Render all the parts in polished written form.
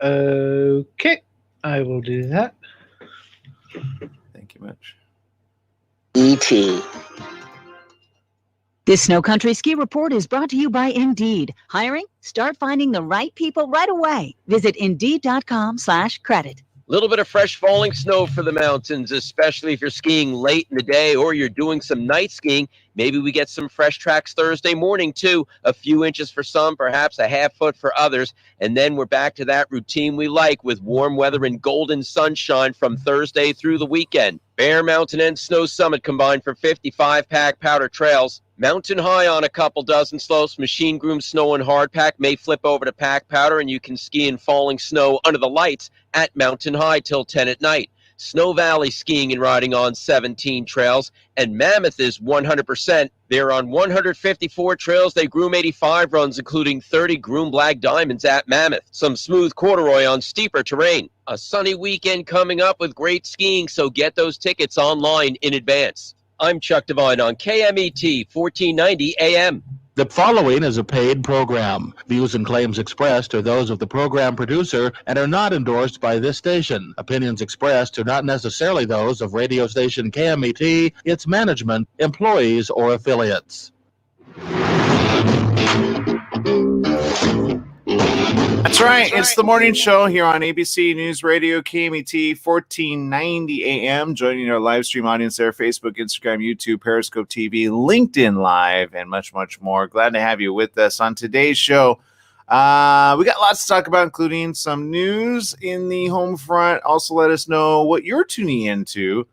Okay, I will do that. Thank you much. E.T. This Snow Country Ski Report is brought to you by Indeed. Hiring? Start finding the right people right away. Visit Indeed.com/credit. Little bit of fresh falling snow for the mountains, especially if you're skiing late in the day or you're doing some night skiing. Maybe we get some fresh tracks Thursday morning, too. A few inches for some, perhaps a half foot for others. And then we're back to that routine we like with warm weather and golden sunshine from Thursday through the weekend. Bear Mountain and Snow Summit combined for 55 pack powder trails. Mountain High on a couple dozen slopes. Machine Groom Snow and Hardpack may flip over to pack powder, and you can ski in falling snow under the lights at Mountain High till 10 at night. Snow Valley skiing and riding on 17 trails, and Mammoth is 100%. They're on 154 trails. They groom 85 runs, including 30 groom black diamonds at Mammoth. Some smooth corduroy on steeper terrain. A sunny weekend coming up with great skiing, so get those tickets online in advance. I'm Chuck Devine on KMET 1490 AM. The following is a paid program. Views and claims expressed are those of the program producer and are not endorsed by this station. Opinions expressed are not necessarily those of radio station KMET, its management, employees, or affiliates. That's right. It's the morning show here on ABC News Radio, KMET 1490 AM. Joining our live stream audience there, Facebook, Instagram, YouTube, Periscope TV, LinkedIn Live, and much, much more. Glad to have you with us on today's show. We got lots to talk about, including some news in the home front. Also, let us know what you're tuning into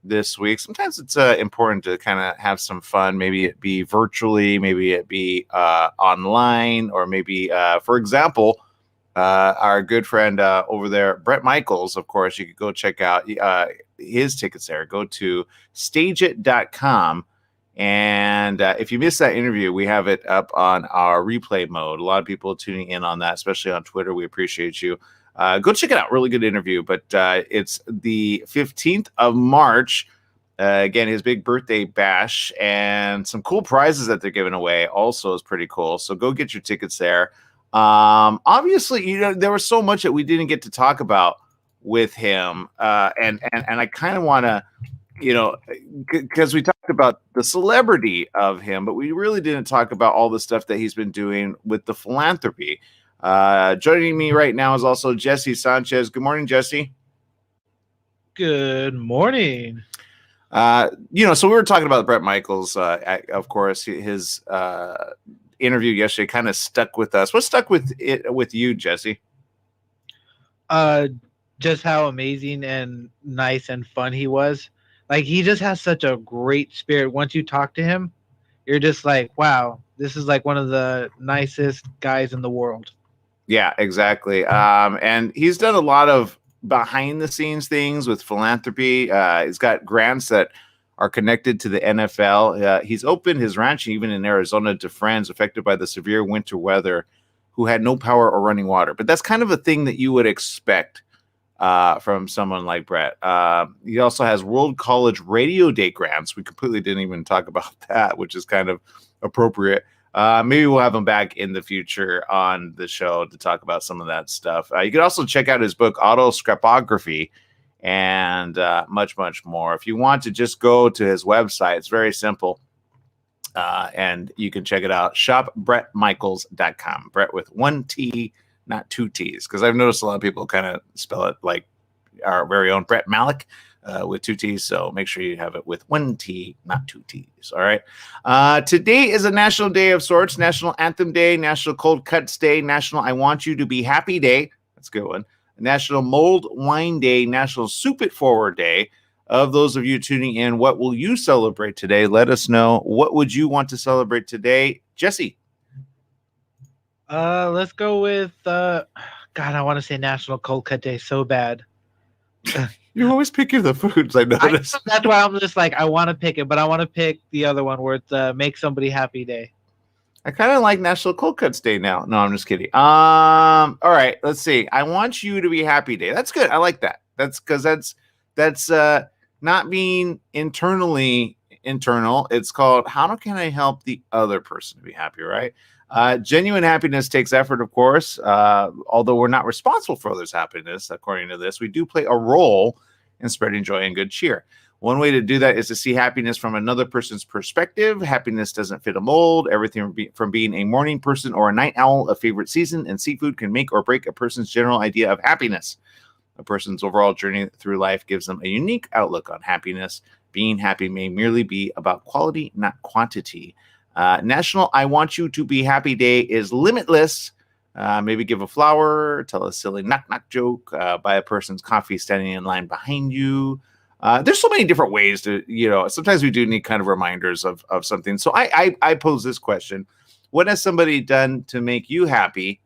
this week. Sometimes it's important to kind of have some fun. Maybe it be virtually, maybe it be online, or maybe, for example, our good friend over there, Brett Michaels, of course, you could go check out his tickets there. Go to stageit.com. And if you missed that interview, we have it up on our replay mode. A lot of people tuning in on that, especially on Twitter. We appreciate you. Go check it out. Really good interview. But it's the 15th of March. Again, his big birthday bash, and some cool prizes that they're giving away also is pretty cool. So go get your tickets there. Obviously, there was so much that we didn't get to talk about with him. And I kind of want to, because we talked about the celebrity of him, but we really didn't talk about all the stuff that he's been doing with the philanthropy. Joining me right now is also Jesse Sanchez. Good morning, Jesse. Good morning. So we were talking about Brett Michaels. Of course, his interview yesterday kind of stuck with us. What stuck with you, Jesse? Just how amazing and nice and fun he was. Like, he just has such a great spirit. Once you talk to him, you're just like, wow, this is like one of the nicest guys in the world. Yeah, exactly. And he's done a lot of behind the scenes things with philanthropy. He's got grants that are connected to the NFL. He's opened his ranch even in Arizona to friends affected by the severe winter weather who had no power or running water. But that's kind of a thing that you would expect from someone like Brett. He also has World College Radio Day grants. We completely didn't even talk about that, which is kind of appropriate. Maybe we'll have him back in the future on the show to talk about some of that stuff. You can also check out his book, Auto Scrapography, and much, much more. If you want to just go to his website, it's very simple. And you can check it out, shopbrettmichaels.com. Brett with one T, not two T's, because I've noticed a lot of people kind of spell it like our very own Brett Malik with two T's. So make sure you have it with one T, not two T's. All right. Today is a national day of sorts: National Anthem Day, National Cold Cuts Day, National I Want You to Be Happy Day. That's a good one. National Mulled Wine Day, National Soup It Forward Day. Of those of you tuning in, what will you celebrate today? Let us know. What would you want to celebrate today? Jesse. Let's go with God, I want to say National Cold Cut Day so bad. You're always picking the foods, I noticed. That's why I'm just like, I want to pick it, but I want to pick the other one where it's Make Somebody Happy Day. I kind of like National Cold Cuts Day now. No, I'm just kidding. All right, let's see. I Want You to Be Happy Day. That's good. I like that. That's because that's not being internally internal. It's called, how can I help the other person to be happy, right? Genuine happiness takes effort, of course. Although we're not responsible for others' happiness, according to this, we do play a role in spreading joy and good cheer. One way to do that is to see happiness from another person's perspective. Happiness doesn't fit a mold. Everything from being a morning person or a night owl, a favorite season, and seafood can make or break a person's general idea of happiness. A person's overall journey through life gives them a unique outlook on happiness. Being happy may merely be about quality, not quantity. National I Want You to Be Happy Day is limitless. Maybe give a flower, tell a silly knock-knock joke, buy a person's coffee standing in line behind you. There's so many different ways to, sometimes we do need kind of reminders of something. So I pose this question. What has somebody done to make you happy?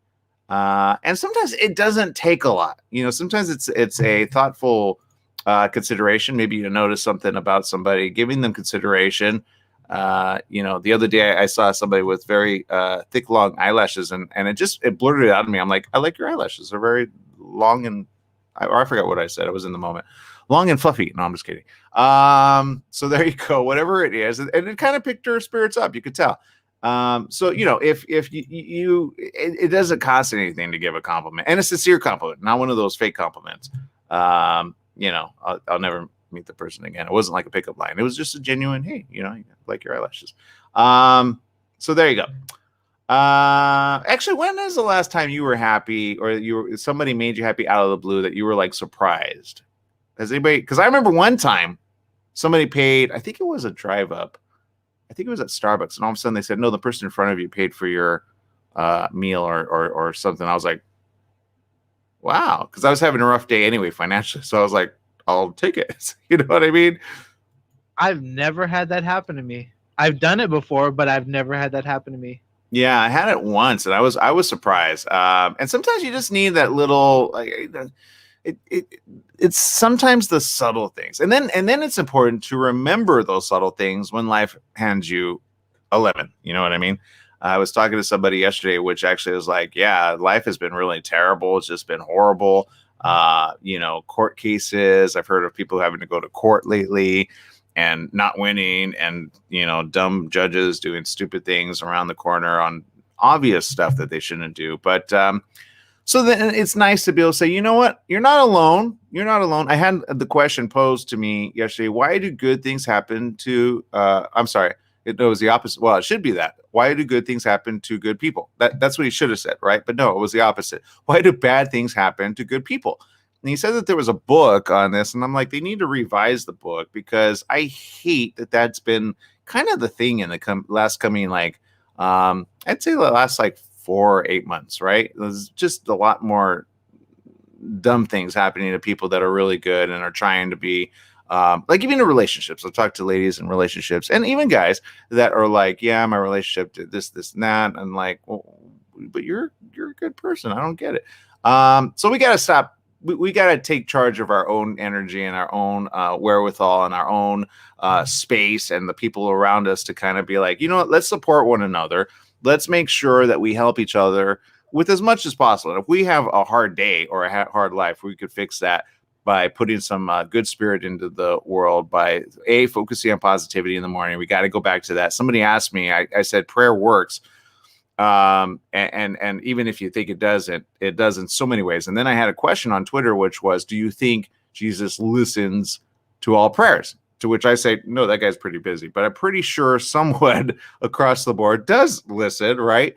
And sometimes it doesn't take a lot. Sometimes it's a thoughtful consideration. Maybe you notice something about somebody, giving them consideration. The other day I saw somebody with very thick, long eyelashes, and it blurted out of me. I'm like, I like your eyelashes. They're very long and I forgot what I said. I was in the moment. Long and fluffy. No, I'm just kidding. So there you go. Whatever it is, and it kind of picked her spirits up. You could tell. So if it doesn't cost anything to give a compliment, and a sincere compliment, not one of those fake compliments. I'll never meet the person again. It wasn't like a pickup line. It was just a genuine, hey, you like your eyelashes. So there you go. Actually, when is the last time you were happy, or somebody made you happy out of the blue that you were like surprised? Has anybody? Because I remember one time somebody paid. I think it was a drive up. I think it was at Starbucks, and all of a sudden they said, "No, the person in front of you paid for your meal or something." I was like, "Wow," because I was having a rough day anyway financially, so I was like, "I'll take it." You know what I mean? I've never had that happen to me. I've done it before, but I've never had that happen to me. Yeah, I had it once, and I was surprised. And sometimes you just need that little. It's sometimes the subtle things, and then it's important to remember those subtle things when life hands you a lemon. You know what I mean? I was talking to somebody yesterday, which actually was like, yeah, life has been really terrible. It's just been horrible. Court cases. I've heard of people having to go to court lately and not winning, and dumb judges doing stupid things around the corner on obvious stuff that they shouldn't do. But so then it's nice to be able to say, you know what? You're not alone. You're not alone. I had the question posed to me yesterday. Why do good things happen to, I'm sorry, it was the opposite. Well, it should be that. Why do good things happen to good people? That's what he should have said, right? But no, it was the opposite. Why do bad things happen to good people? And he said that there was a book on this, and I'm like, they need to revise the book, because I hate that that's been kind of the thing in the last coming, I'd say the last 4 or 8 months, right? There's just a lot more dumb things happening to people that are really good and are trying to be even in relationships. I've talked to ladies in relationships, and even guys that are like, yeah, my relationship did this, and that. And like, well, but you're a good person. I don't get it. So we got to stop. We got to take charge of our own energy and our own wherewithal and our own space and the people around us to kind of be like, you know what, let's support one another. Let's make sure that we help each other with as much as possible. And if we have a hard day or a hard life, we could fix that by putting some good spirit into the world, by focusing on positivity in the morning. We got to go back to that. Somebody asked me, I said, prayer works. And even if you think it doesn't, it does in so many ways. And then I had a question on Twitter, which was, do you think Jesus listens to all prayers? To which I say, no, that guy's pretty busy, but I'm pretty sure someone across the board does listen, right?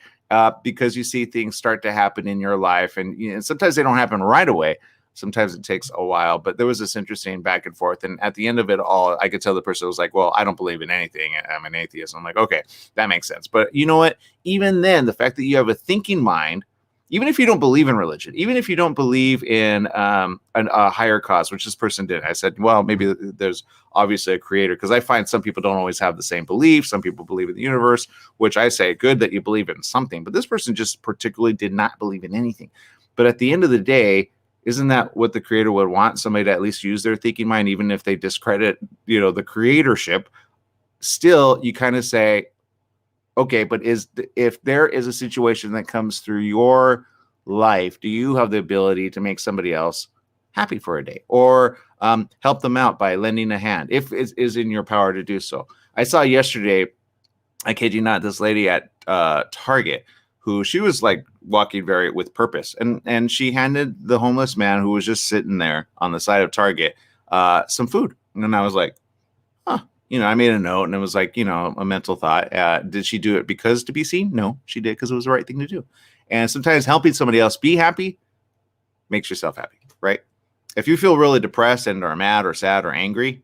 Because you see things start to happen in your life, and sometimes they don't happen right away. Sometimes it takes a while, but there was this interesting back and forth. And at the end of it all, I could tell the person was like, well, I don't believe in anything. I'm an atheist. I'm like, okay, that makes sense. But you know what? Even then, the fact that you have a thinking mind, even if you don't believe in religion, even if you don't believe in a higher cause, which this person did, I said, well, maybe there's obviously a creator, because I find some people don't always have the same belief. Some people believe in the universe, which I say, good that you believe in something. But this person just particularly did not believe in anything. But at the end of the day, isn't that what the creator would want? Somebody to at least use their thinking mind, even if they discredit, the creatorship. Still, you kind of say, okay, but if there is a situation that comes through your life, do you have the ability to make somebody else happy for a day, or help them out by lending a hand, if it is in your power to do so? I saw yesterday I kid you not, this lady at Target, who she was like walking very with purpose, and she handed the homeless man who was just sitting there on the side of Target some food, and I was like, huh. I made a note, and it was like, a mental thought. Did she do it because to be seen? No, she did because it was the right thing to do. And sometimes helping somebody else be happy makes yourself happy, right? If you feel really depressed and or mad or sad or angry,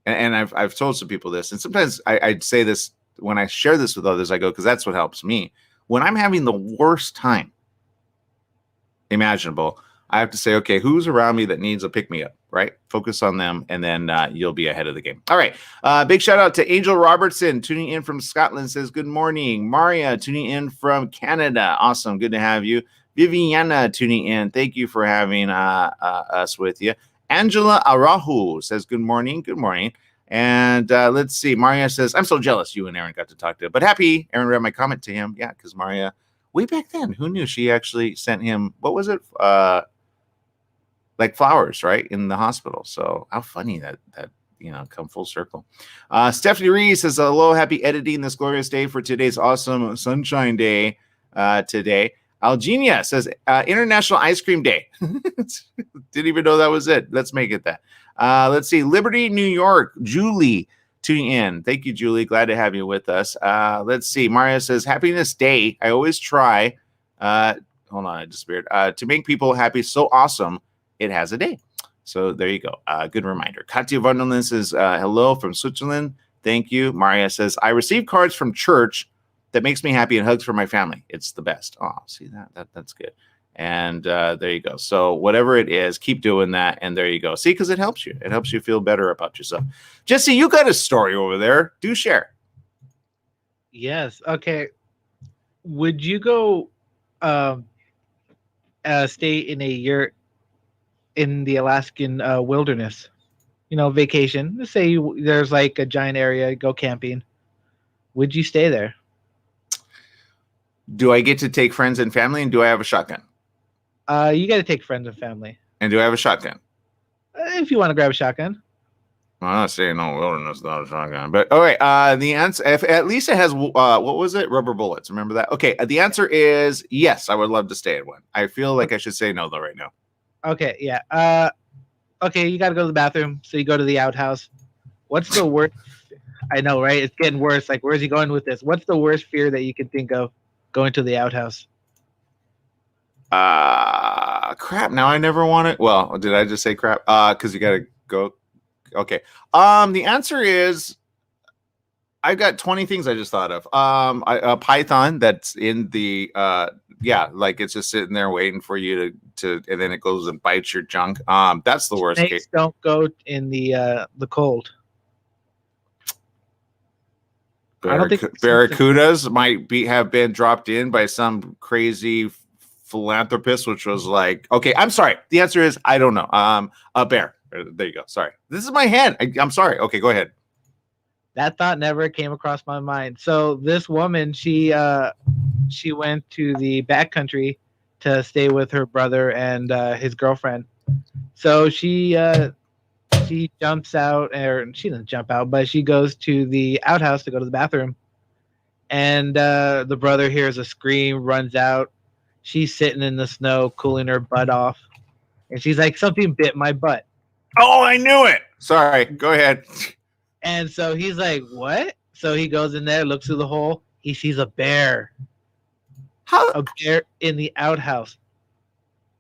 and I've told some people this, and sometimes I'd say this when I share this with others, I go, because that's what helps me. When I'm having the worst time imaginable, I have to say, okay, who's around me that needs a pick-me-up, right? Focus on them, and then you'll be ahead of the game. All right. Big shout-out to Angel Robertson, tuning in from Scotland, says, good morning. Maria, tuning in from Canada. Awesome. Good to have you. Viviana, tuning in. Thank you for having us with you. Angela Araujo says, good morning. Good morning. And let's see. Maria says, I'm so jealous you and Aaron got to talk to, but happy Aaron read my comment to him. Yeah, because Maria, way back then, who knew she actually sent him, what was it? Like flowers, right, in the hospital. So how funny that come full circle. Stephanie Reese says, hello, happy editing this glorious day for today's awesome sunshine day today. Algenia says, International Ice Cream Day. Didn't even know that was it. Let's make it that. Let's see. Liberty, New York. Julie tuning in. Thank you, Julie. Glad to have you with us. Let's see. Maria says, happiness day. I always try. Hold on, I disappeared. To make people happy so awesome, it has a day. So there you go. Good reminder. Katya Vanderlin says, hello from Switzerland. Thank you. Maria says, I receive cards from church that makes me happy and hugs for my family. It's the best. Oh, see that's good. And there you go. So whatever it is, keep doing that. And there you go. See, because it helps you. It helps you feel better about yourself. Jesse, you got a story over there. Do share. Yes. Okay. Would you go stay in a year in the Alaskan wilderness? Vacation. Let's say there's like a giant area, go camping. Would you stay there? Do I get to take friends and family, and do I have a shotgun? You got to take friends and family. And do I have a shotgun? If you want to grab a shotgun. Well, I'm not saying no wilderness without a shotgun, but all right. The answer, if at least it has what was it? Rubber bullets. Remember that? Okay. The answer is yes. I would love to stay at one. I feel like I should say no though right now. Okay. Yeah. Okay. You got to go to the bathroom, so you go to the outhouse. What's the worst? I know, right? It's getting worse. Like, where's he going with this? What's the worst fear that you can think of going to the outhouse? Crap. Now I never want to. Well, did I just say crap? Because you got to go. Okay. The answer is I've got 20 things I just thought of. A python that's in the like it's just sitting there waiting for you to and then it goes and bites your junk. That's the worst case. Don't go in the cold. I don't think barracudas might have been dropped in by some crazy philanthropist, which was like, okay, I'm sorry. The answer is I don't know. A bear. There you go. Sorry. This is my hand. I'm sorry. Okay, go ahead. That thought never came across my mind. So this woman, she went to the backcountry to stay with her brother and his girlfriend. So she jumps out, or she doesn't jump out, but she goes to the outhouse to go to the bathroom. And the brother hears a scream, runs out. She's sitting in the snow, cooling her butt off. And she's like, something bit my butt. Oh, I knew it. Sorry. Go ahead. And so he's like, what? So he goes in there, looks through the hole. He sees a bear. How? A bear in the outhouse.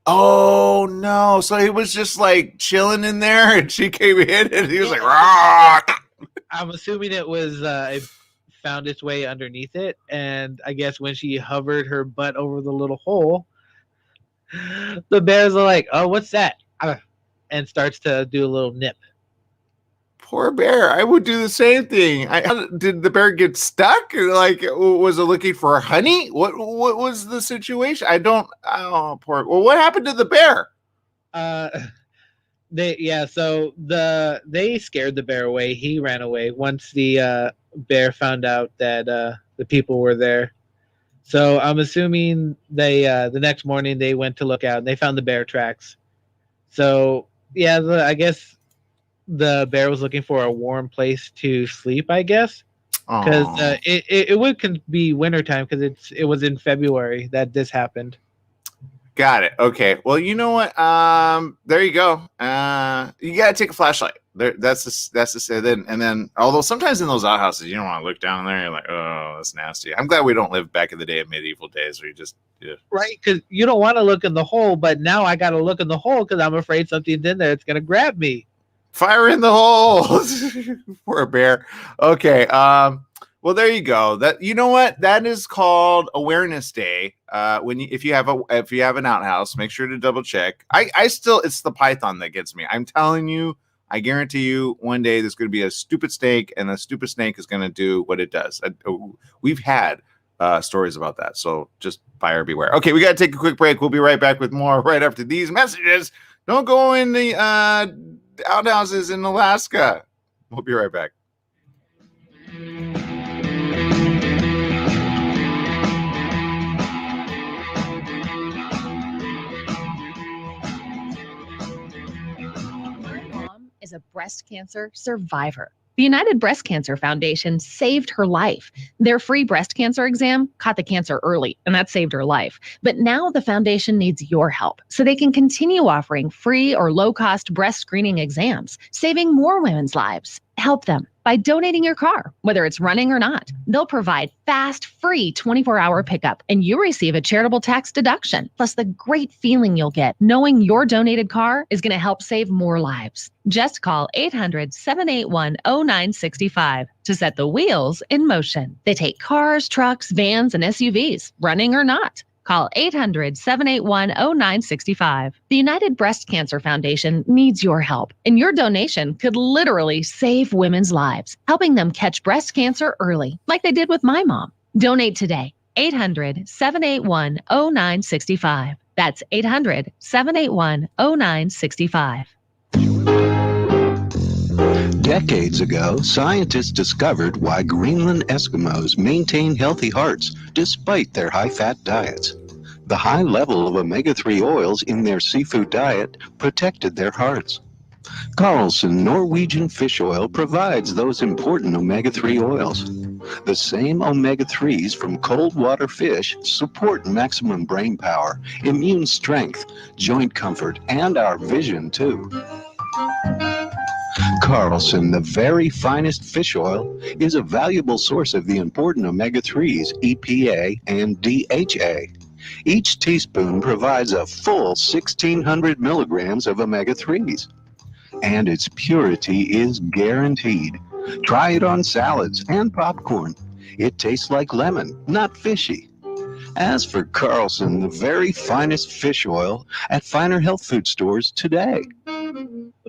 Oh, no. So he was just like chilling in there and she came in and he was like, rah! I'm assuming it was, it found its way underneath it. And I guess when she hovered her butt over the little hole, the bears are like, oh, what's that? And starts to do a little nip. Poor bear. I would do the same thing. Did the bear get stuck? Like, was it looking for honey? What was the situation? Poor. Well, what happened to the bear? So they scared the bear away. He ran away once the bear found out that the people were there. So I'm assuming they the next morning they went to look out and they found the bear tracks. So I guess the bear was looking for a warm place to sleep, I guess. because Aw. it would be wintertime because it was in February that this happened. Got it. Okay. Well, you know what? There you go. You gotta take a flashlight. That's the then. Although sometimes in those outhouses, you don't want to look down there. You're like, oh, that's nasty. I'm glad we don't live back in the day of medieval days where you just Right, because you don't want to look in the hole, but now I got to look in the hole because I'm afraid something's in there. It's gonna grab me. fire in the holes. Poor bear. Okay. Well, there you go. That you know what that is called Awareness Day. If you have an outhouse, make sure to double check. I still it's the python that gets me. I'm telling you, I guarantee you, one day there's going to be a stupid snake, and the stupid snake is going to do what it does. We've had stories about that, so just buyer beware. Okay, we got to take a quick break. We'll be right back with more right after these messages. Don't go in the outhouses in Alaska. We'll be right back. My mom is a breast cancer survivor. The United Breast Cancer Foundation saved her life. Their free breast cancer exam caught the cancer early, and that saved her life. But now the foundation needs your help so they can continue offering free or low-cost breast screening exams, saving more women's lives. Help them by donating your car, whether it's running or not. They'll provide fast, free 24-hour pickup, and you receive a charitable tax deduction, plus the great feeling you'll get knowing your donated car is going to help save more lives. Just call 800-781-0965 to set the wheels in motion. They take cars, trucks, vans, and SUVs, running or not. Call 800-781-0965. The United Breast Cancer Foundation needs your help, and your donation could literally save women's lives, helping them catch breast cancer early, like they did with my mom. Donate today. 800-781-0965. That's 800-781-0965. Decades ago, scientists discovered why Greenland Eskimos maintain healthy hearts despite their high-fat diets. The high level of omega-3 oils in their seafood diet protected their hearts. Carlson Norwegian fish oil provides those important omega-3 oils. The same omega-3s from cold water fish support maximum brain power, immune strength, joint comfort, and our vision too. Carlson, the very finest fish oil, is a valuable source of the important omega-3s, EPA and DHA. Each teaspoon provides a full 1,600 milligrams of omega-3s. And its purity is guaranteed. Try it on salads and popcorn. It tastes like lemon, not fishy. As for Carlson, the very finest fish oil, at finer health food stores today.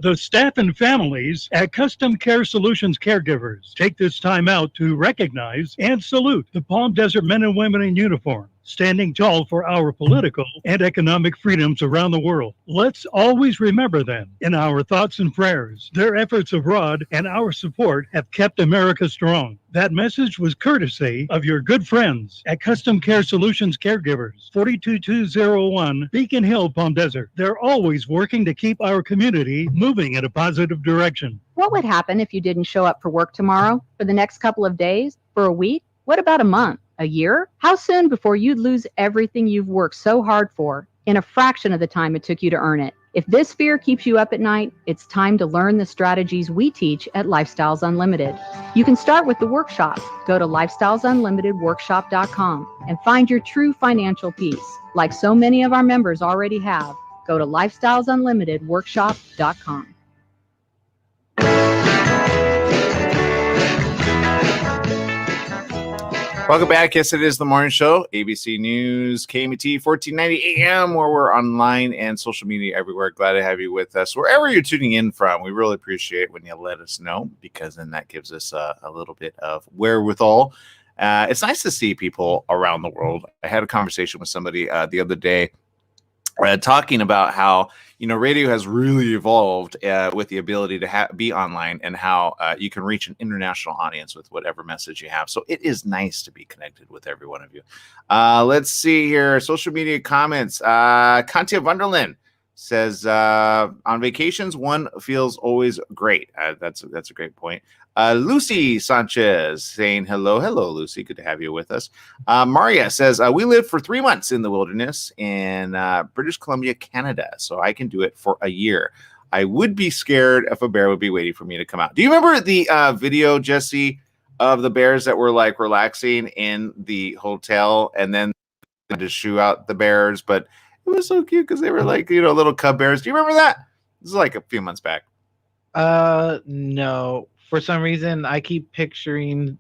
The staff and families at Custom Care Solutions caregivers take this time out to recognize and salute the Palm Desert men and women in uniform, standing tall for our political and economic freedoms around the world. Let's always remember them in our thoughts and prayers. Their efforts abroad and our support have kept America strong. That message was courtesy of your good friends at Custom Care Solutions Caregivers, 42201 Beacon Hill, Palm Desert. They're always working to keep our community moving in a positive direction. What would happen if you didn't show up for work tomorrow, for the next couple of days, for a week? What about a month? A year? How soon before you'd lose everything you've worked so hard for in a fraction of the time it took you to earn it? If this fear keeps you up at night, it's time to learn the strategies we teach at Lifestyles Unlimited. You can start with the workshop. Go to lifestylesunlimitedworkshop.com and find your true financial peace. Like so many of our members already have, go to lifestylesunlimitedworkshop.com. Welcome back. Yes, it is the morning show. ABC News, KMT 1490 AM, where we're online and social media everywhere. Glad to have you with us. Wherever you're tuning in from, we really appreciate when you let us know, because then that gives us a little bit of wherewithal. It's nice to see people around the world. I had a conversation with somebody the other day talking about how, radio has really evolved with the ability to be online, and how you can reach an international audience with whatever message you have. So it is nice to be connected with every one of you. Let's see here. Social media comments. Kantia Wunderland. says on vacations, one feels always great. That's a great point. Lucy Sanchez saying hello. Hello, Lucy. Good to have you with us. Maria says, we lived for 3 months in the wilderness in British Columbia, Canada, so I can do it for a year. I would be scared if a bear would be waiting for me to come out. Do you remember the video, Jesse, of the bears that were like relaxing in the hotel and then to shoo out the bears? But it was so cute because they were like, little cub bears. Do you remember that? This is like a few months back. No. For some reason, I keep picturing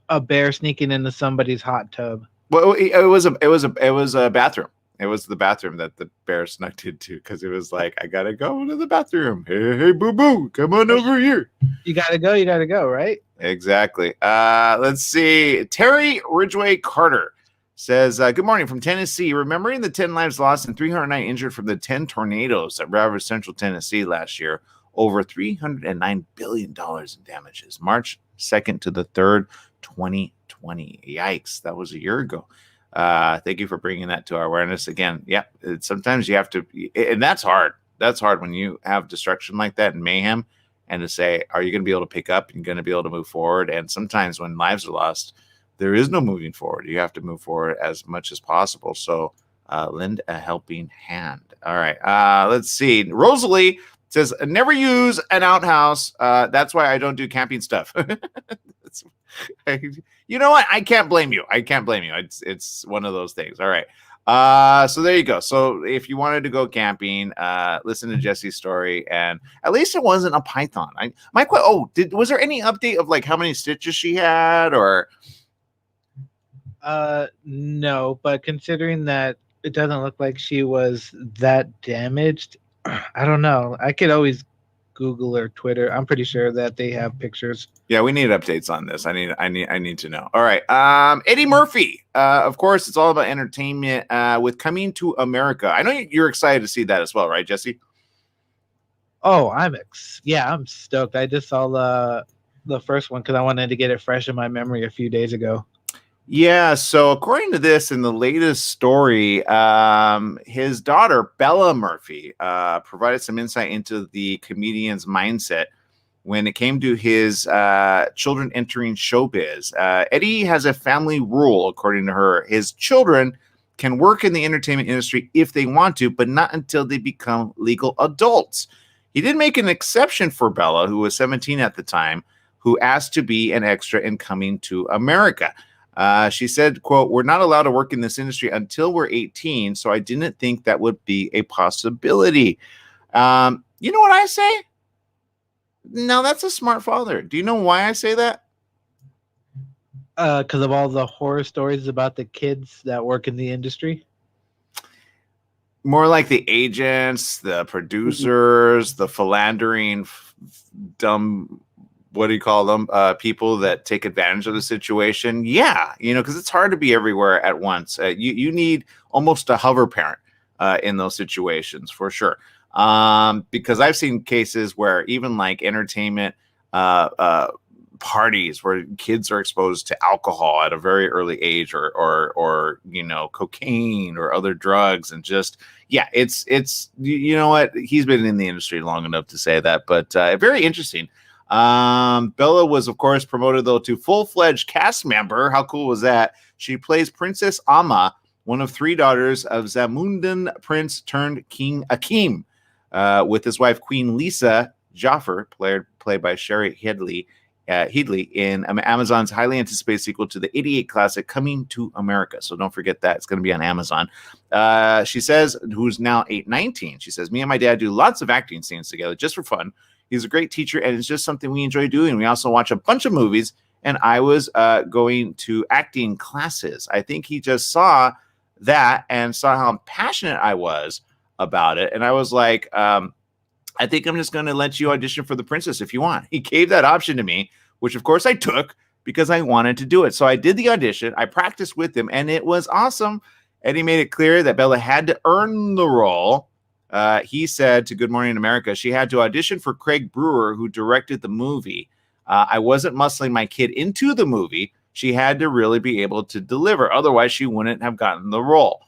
a bear sneaking into somebody's hot tub. Well, it was a bathroom. It was the bathroom that the bear snuck into because it was like, I gotta go to the bathroom. Hey, boo boo, come on over here. You gotta go, right? Exactly. Let's see. Terry Ridgway Carter says, good morning from Tennessee. Remembering the 10 lives lost and 309 injured from the 10 tornadoes that ravaged central Tennessee last year, over $309 billion in damages. March 2nd to the 3rd, 2020. Yikes, that was a year ago. Thank you for bringing that to our awareness again. Yeah, sometimes you have to, and that's hard. That's hard when you have destruction like that and mayhem, and to say, are you going to be able to pick up and going to be able to move forward? And sometimes when lives are lost, there is no moving forward. You have to move forward as much as possible. So lend a helping hand. All right. Let's see. Rosalie says, never use an outhouse. That's why I don't do camping stuff. You know what? I can't blame you. It's one of those things. All right. So there you go. So if you wanted to go camping, listen to Jesse's story, and at least it wasn't a python. Was there any update of like how many stitches she had, or? No, but considering that it doesn't look like she was that damaged, I don't know. I could always Google or Twitter. I'm pretty sure that they have pictures. Yeah, we need updates on this. I need to know. All right. Eddie Murphy. Of course, it's all about entertainment with Coming to America. I know you're excited to see that as well, right, Jesse? Oh, I'm stoked. I just saw the first one because I wanted to get it fresh in my memory a few days ago. Yeah, so according to this, in the latest story, his daughter, Bella Murphy, provided some insight into the comedian's mindset when it came to his children entering showbiz. Eddie has a family rule, according to her. His children can work in the entertainment industry if they want to, but not until they become legal adults. He did make an exception for Bella, who was 17 at the time, who asked to be an extra in Coming to America. She said, quote, we're not allowed to work in this industry until we're 18, so I didn't think that would be a possibility. You know what I say? No, that's a smart father. Do you know why I say that? Because of all the horror stories about the kids that work in the industry? More like the agents, the producers, the philandering, dumb... what do you call them? People that take advantage of the situation. Yeah, because it's hard to be everywhere at once. You need almost a hover parent in those situations for sure. Because I've seen cases where even like entertainment parties where kids are exposed to alcohol at a very early age, or cocaine or other drugs, and just it's you know what, he's been in the industry long enough to say that. But very interesting. Bella was, of course, promoted though to full-fledged cast member. How cool was that? She plays Princess Amma, one of 3 daughters of Zamundan Prince turned King Akim, with his wife Queen Lisa Jaffer, played by Sherry Headley in Amazon's highly anticipated sequel to the 88 classic Coming to America. So don't forget that. It's going to be on Amazon. She says, who's now 19, she says, me and my dad do lots of acting scenes together just for fun. He's a great teacher, and it's just something we enjoy doing. We also watch a bunch of movies, and I was going to acting classes. I think he just saw that and saw how passionate I was about it. And I was like, I think I'm just going to let you audition for The Princess if you want. He gave that option to me, which of course I took because I wanted to do it. So I did the audition. I practiced with him, and it was awesome. And he made it clear that Bella had to earn the role. He said to Good Morning America, she had to audition for Craig Brewer, who directed the movie. I wasn't muscling my kid into the movie. She had to really be able to deliver. Otherwise, she wouldn't have gotten the role.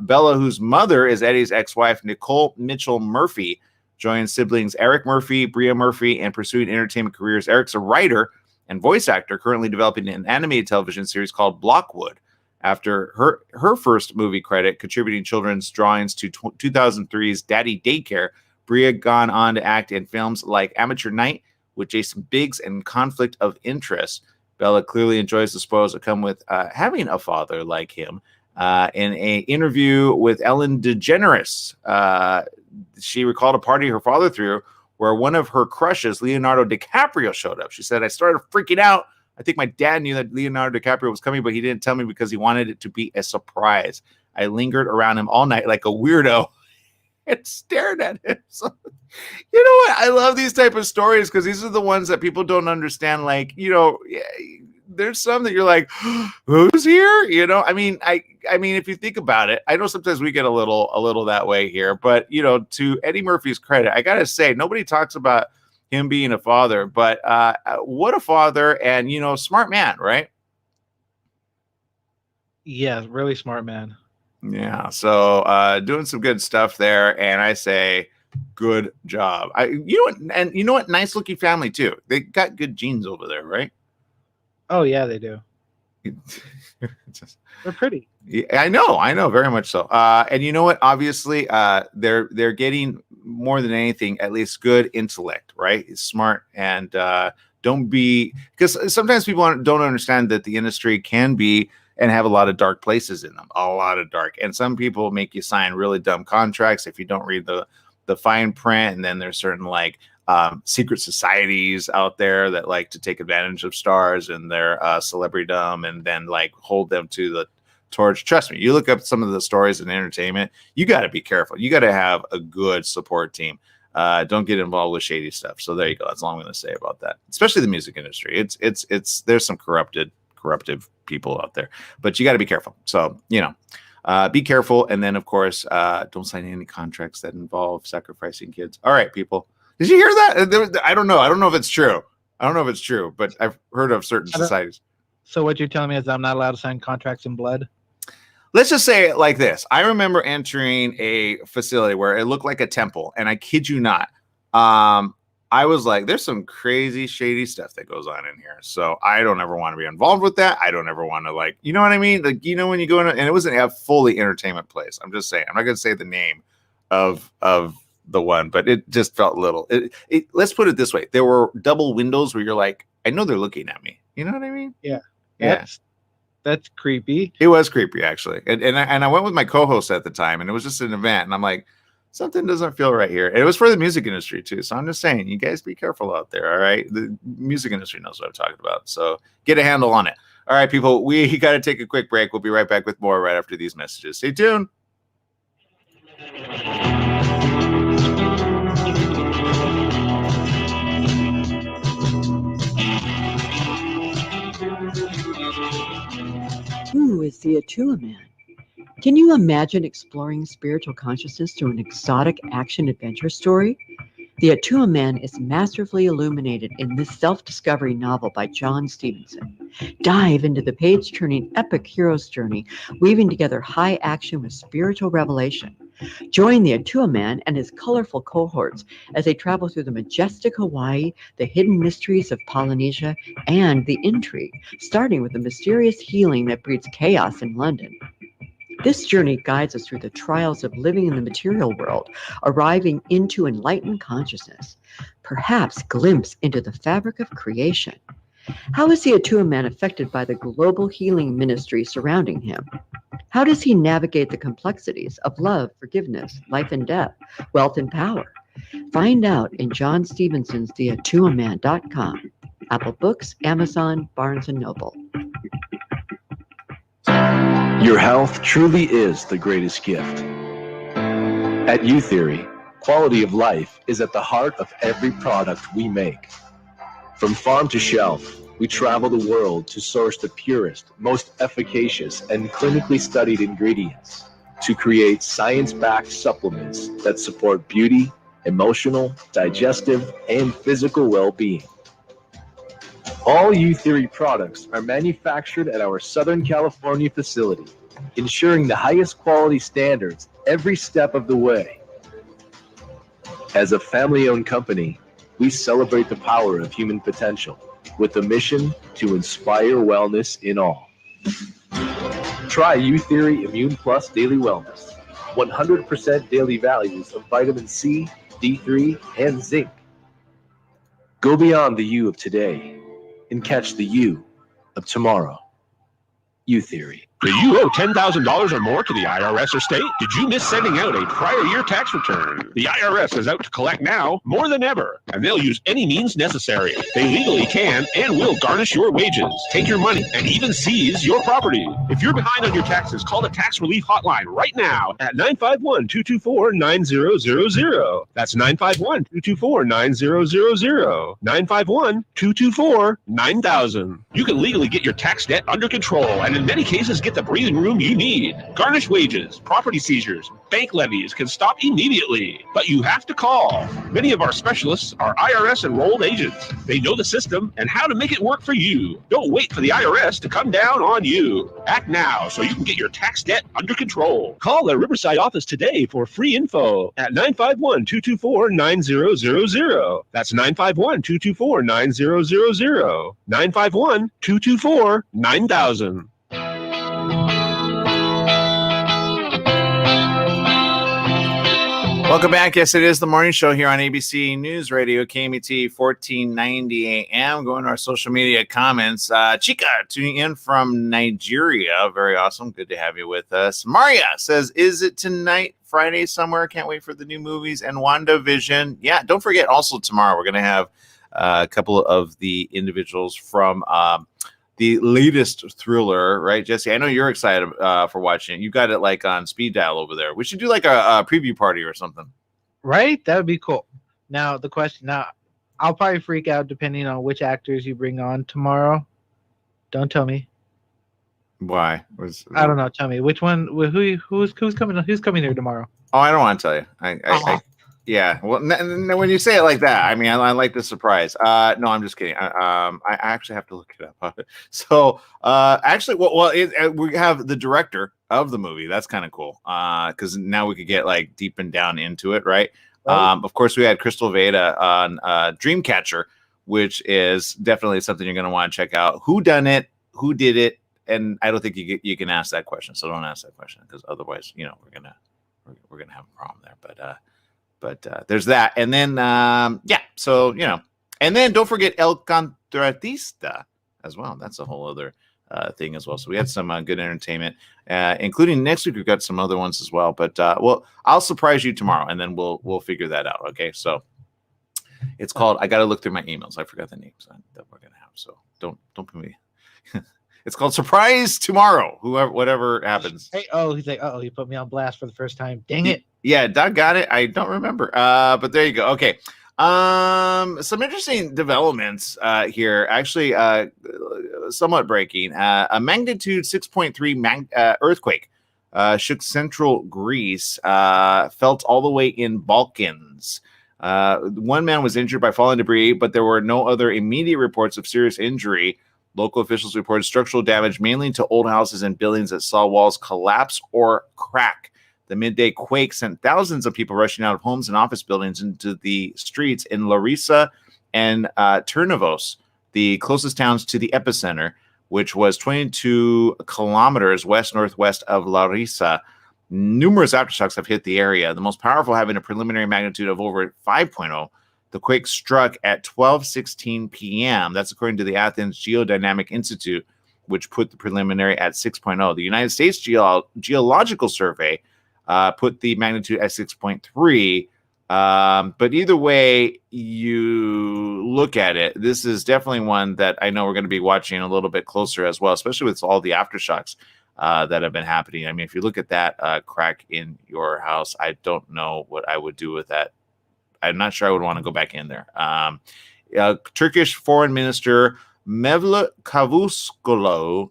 Bella, whose mother is Eddie's ex-wife, Nicole Mitchell Murphy, joins siblings Eric Murphy, Bria Murphy, and pursuing entertainment careers. Eric's a writer and voice actor currently developing an animated television series called Blockwood. After her first movie credit, contributing children's drawings to 2003's Daddy Daycare, Bria gone on to act in films like Amateur Night with Jason Biggs and Conflict of Interest. Bella clearly enjoys the spoils that come with having a father like him. In an interview with Ellen DeGeneres, she recalled a party her father threw where one of her crushes, Leonardo DiCaprio, showed up. She said, I started freaking out. I think my dad knew that Leonardo DiCaprio was coming, but he didn't tell me because he wanted it to be a surprise. I lingered around him all night like a weirdo and stared at him. So, you know what? I love these type of stories because these are the ones that people don't understand. Like, you know, there's some that you're like, who's here? You know, I mean, if you think about it, I know sometimes we get a little that way here, but you know, to Eddie Murphy's credit, I gotta say, nobody talks about him being a father, but what a father, and you know, smart man, right? Yeah, really smart man. Yeah, so doing some good stuff there, and I say, good job. You know what, nice looking family too. They got good genes over there, right? Oh yeah, they do. They're pretty. Yeah, I know, very much so. And you know what? Obviously, they're getting more than anything, at least good intellect, right? It's smart, and don't be, because sometimes people don't understand that the industry can be and have a lot of dark places in them, a lot of dark. And some people make you sign really dumb contracts if you don't read the fine print. And then there's certain like secret societies out there that like to take advantage of stars and their celebritydom and then like hold them to the torch. Trust me, you look up some of the stories in entertainment, you got to be careful. You got to have a good support team. Don't get involved with shady stuff. So there you go. That's all I'm going to say about that. Especially the music industry. It's there's some corruptive people out there, but you got to be careful. So, you know, be careful. And then of course, don't sign any contracts that involve sacrificing kids. All right, people. Did you hear that? I don't know. I don't know if it's true. But I've heard of certain societies. So what you're telling me is I'm not allowed to sign contracts in blood? Let's just say it like this. I remember entering a facility where it looked like a temple, and I kid you not. I was like, there's some crazy, shady stuff that goes on in here. So I don't ever want to be involved with that. I don't ever want to, like, you know what I mean? Like, you know, when you go in, and it wasn't a fully entertainment place. I'm just saying, I'm not going to say the name of the one, but it just felt little. Let's put it this way. There were double windows where you're like, I know they're looking at me. You know what I mean? Yeah. Yeah. That's creepy. It was creepy, actually. And I went with my co-host at the time, and it was just an event. And I'm like, something doesn't feel right here. And it was for the music industry, too. So I'm just saying, you guys be careful out there, all right? The music industry knows what I'm talking about. So get a handle on it. All right, people, we got to take a quick break. We'll be right back with more right after these messages. Stay tuned. Who is the Atua Man? Can you imagine exploring spiritual consciousness through an exotic action-adventure story? The Atua Man is masterfully illuminated in this self-discovery novel by John Stevenson. Dive into the page-turning epic hero's journey, weaving together high action with spiritual revelation. Join the Atua Man and his colorful cohorts as they travel through the majestic Hawaii, the hidden mysteries of Polynesia, and the intrigue, starting with the mysterious healing that breeds chaos in London. This journey guides us through the trials of living in the material world, arriving into enlightened consciousness, perhaps glimpse into the fabric of creation. How is the Atua Man affected by the global healing ministry surrounding him? How does he navigate the complexities of love, forgiveness, life and death, wealth and power? Find out in John Stevenson's TheAtuaMan.com, Apple Books, Amazon, Barnes & Noble. Your health truly is the greatest gift. At U-Theory, quality of life is at the heart of every product we make. From farm to shelf, we travel the world to source the purest, most efficacious, and clinically studied ingredients to create science-backed supplements that support beauty, emotional, digestive, and physical well-being. All U-Theory products are manufactured at our Southern California facility ensuring the highest quality standards every step of the way. As a family-owned company, we celebrate the power of human potential with a mission to inspire wellness in all. Try U-Theory Immune Plus Daily Wellness. 100% daily values of vitamin C, D3, and zinc. Go beyond the you of today and catch the you of tomorrow. U-Theory. Do you owe $10,000 or more to the IRS or state? Did you miss sending out a prior year tax return? The IRS is out to collect now more than ever, and they'll use any means necessary. They legally can and will garnish your wages, take your money, and even seize your property. If you're behind on your taxes, call the Tax Relief Hotline right now at 951-224-9000. That's 951-224-9000. 951-224-9000. You can legally get your tax debt under control, and in many cases, get the breathing room you need. Garnish wages, property seizures, bank levies can stop immediately, but you have to call. Many of our specialists are IRS enrolled agents. They know the system and how to make it work for you. Don't wait for the IRS to come down on you. Act now so you can get your tax debt under control. Call the Riverside office today for free info at 951-224-9000. That's 951-224-9000. 951-224-9000. Welcome back. Yes, it is the morning show here on ABC News Radio, KMET 1490 AM. Going to our social media comments. Chica tuning in from Nigeria. Very awesome. Good to have you with us. Maria says, is it tonight, Friday somewhere? Can't wait for the new movies and WandaVision. Yeah, don't forget also tomorrow we're going to have a couple of the individuals from the latest thriller, right, Jesse? I know you're excited for watching it. You got it like on speed dial over there. We should do like a preview party or something. Right? That would be cool. Now, the question, I'll probably freak out depending on which actors you bring on tomorrow. Don't tell me. Why? I don't know. Tell me which one. Who's coming? Who's coming here tomorrow? Oh, I don't want to tell you. Yeah. Well, when you say it like that, I mean, I like the surprise. No, I'm just kidding. I actually have to look it up. So, actually, we have the director of the movie. That's kind of cool. Because now we could get like deep and down into it, right? Of course, we had Crystal Veda on Dreamcatcher, which is definitely something you're going to want to check out. Who done it? Who did it? And I don't think you can ask that question. So don't ask that question because otherwise, we're gonna have a problem there. But there's that. And then, so, and then don't forget El Contratista as well. That's a whole other thing as well. So we had some good entertainment, including next week. We've got some other ones as well. But, I'll surprise you tomorrow, and then we'll figure that out. Okay. So it's called, I got to look through my emails. I forgot the names that we're going to have. So don't put me. It's called Surprise Tomorrow. Whatever happens. Hey, he's like, he put me on blast for the first time. Dang it. Yeah, Doug got it. I don't remember. But there you go. Okay. Some interesting developments here. Actually, somewhat breaking. A magnitude 6.3 earthquake shook central Greece, felt all the way in Balkans. One man was injured by falling debris, but there were no other immediate reports of serious injury. Local officials reported structural damage mainly to old houses and buildings that saw walls collapse or crack. The midday quake sent thousands of people rushing out of homes and office buildings into the streets in Larissa and Ternavos, the closest towns to the epicenter, which was 22 kilometers west-northwest of Larissa. Numerous aftershocks have hit the area, the most powerful having a preliminary magnitude of over 5.0. The quake struck at 12:16 p.m. That's according to the Athens Geodynamic Institute, which put the preliminary at 6.0. The United States Geological Survey put the magnitude at 6.3. But either way you look at it, this is definitely one that I know we're going to be watching a little bit closer as well, especially with all the aftershocks that have been happening. I mean, if you look at that crack in your house, I don't know what I would do with that. I'm not sure I would want to go back in there. Turkish Foreign Minister Mevlut Cavusoglu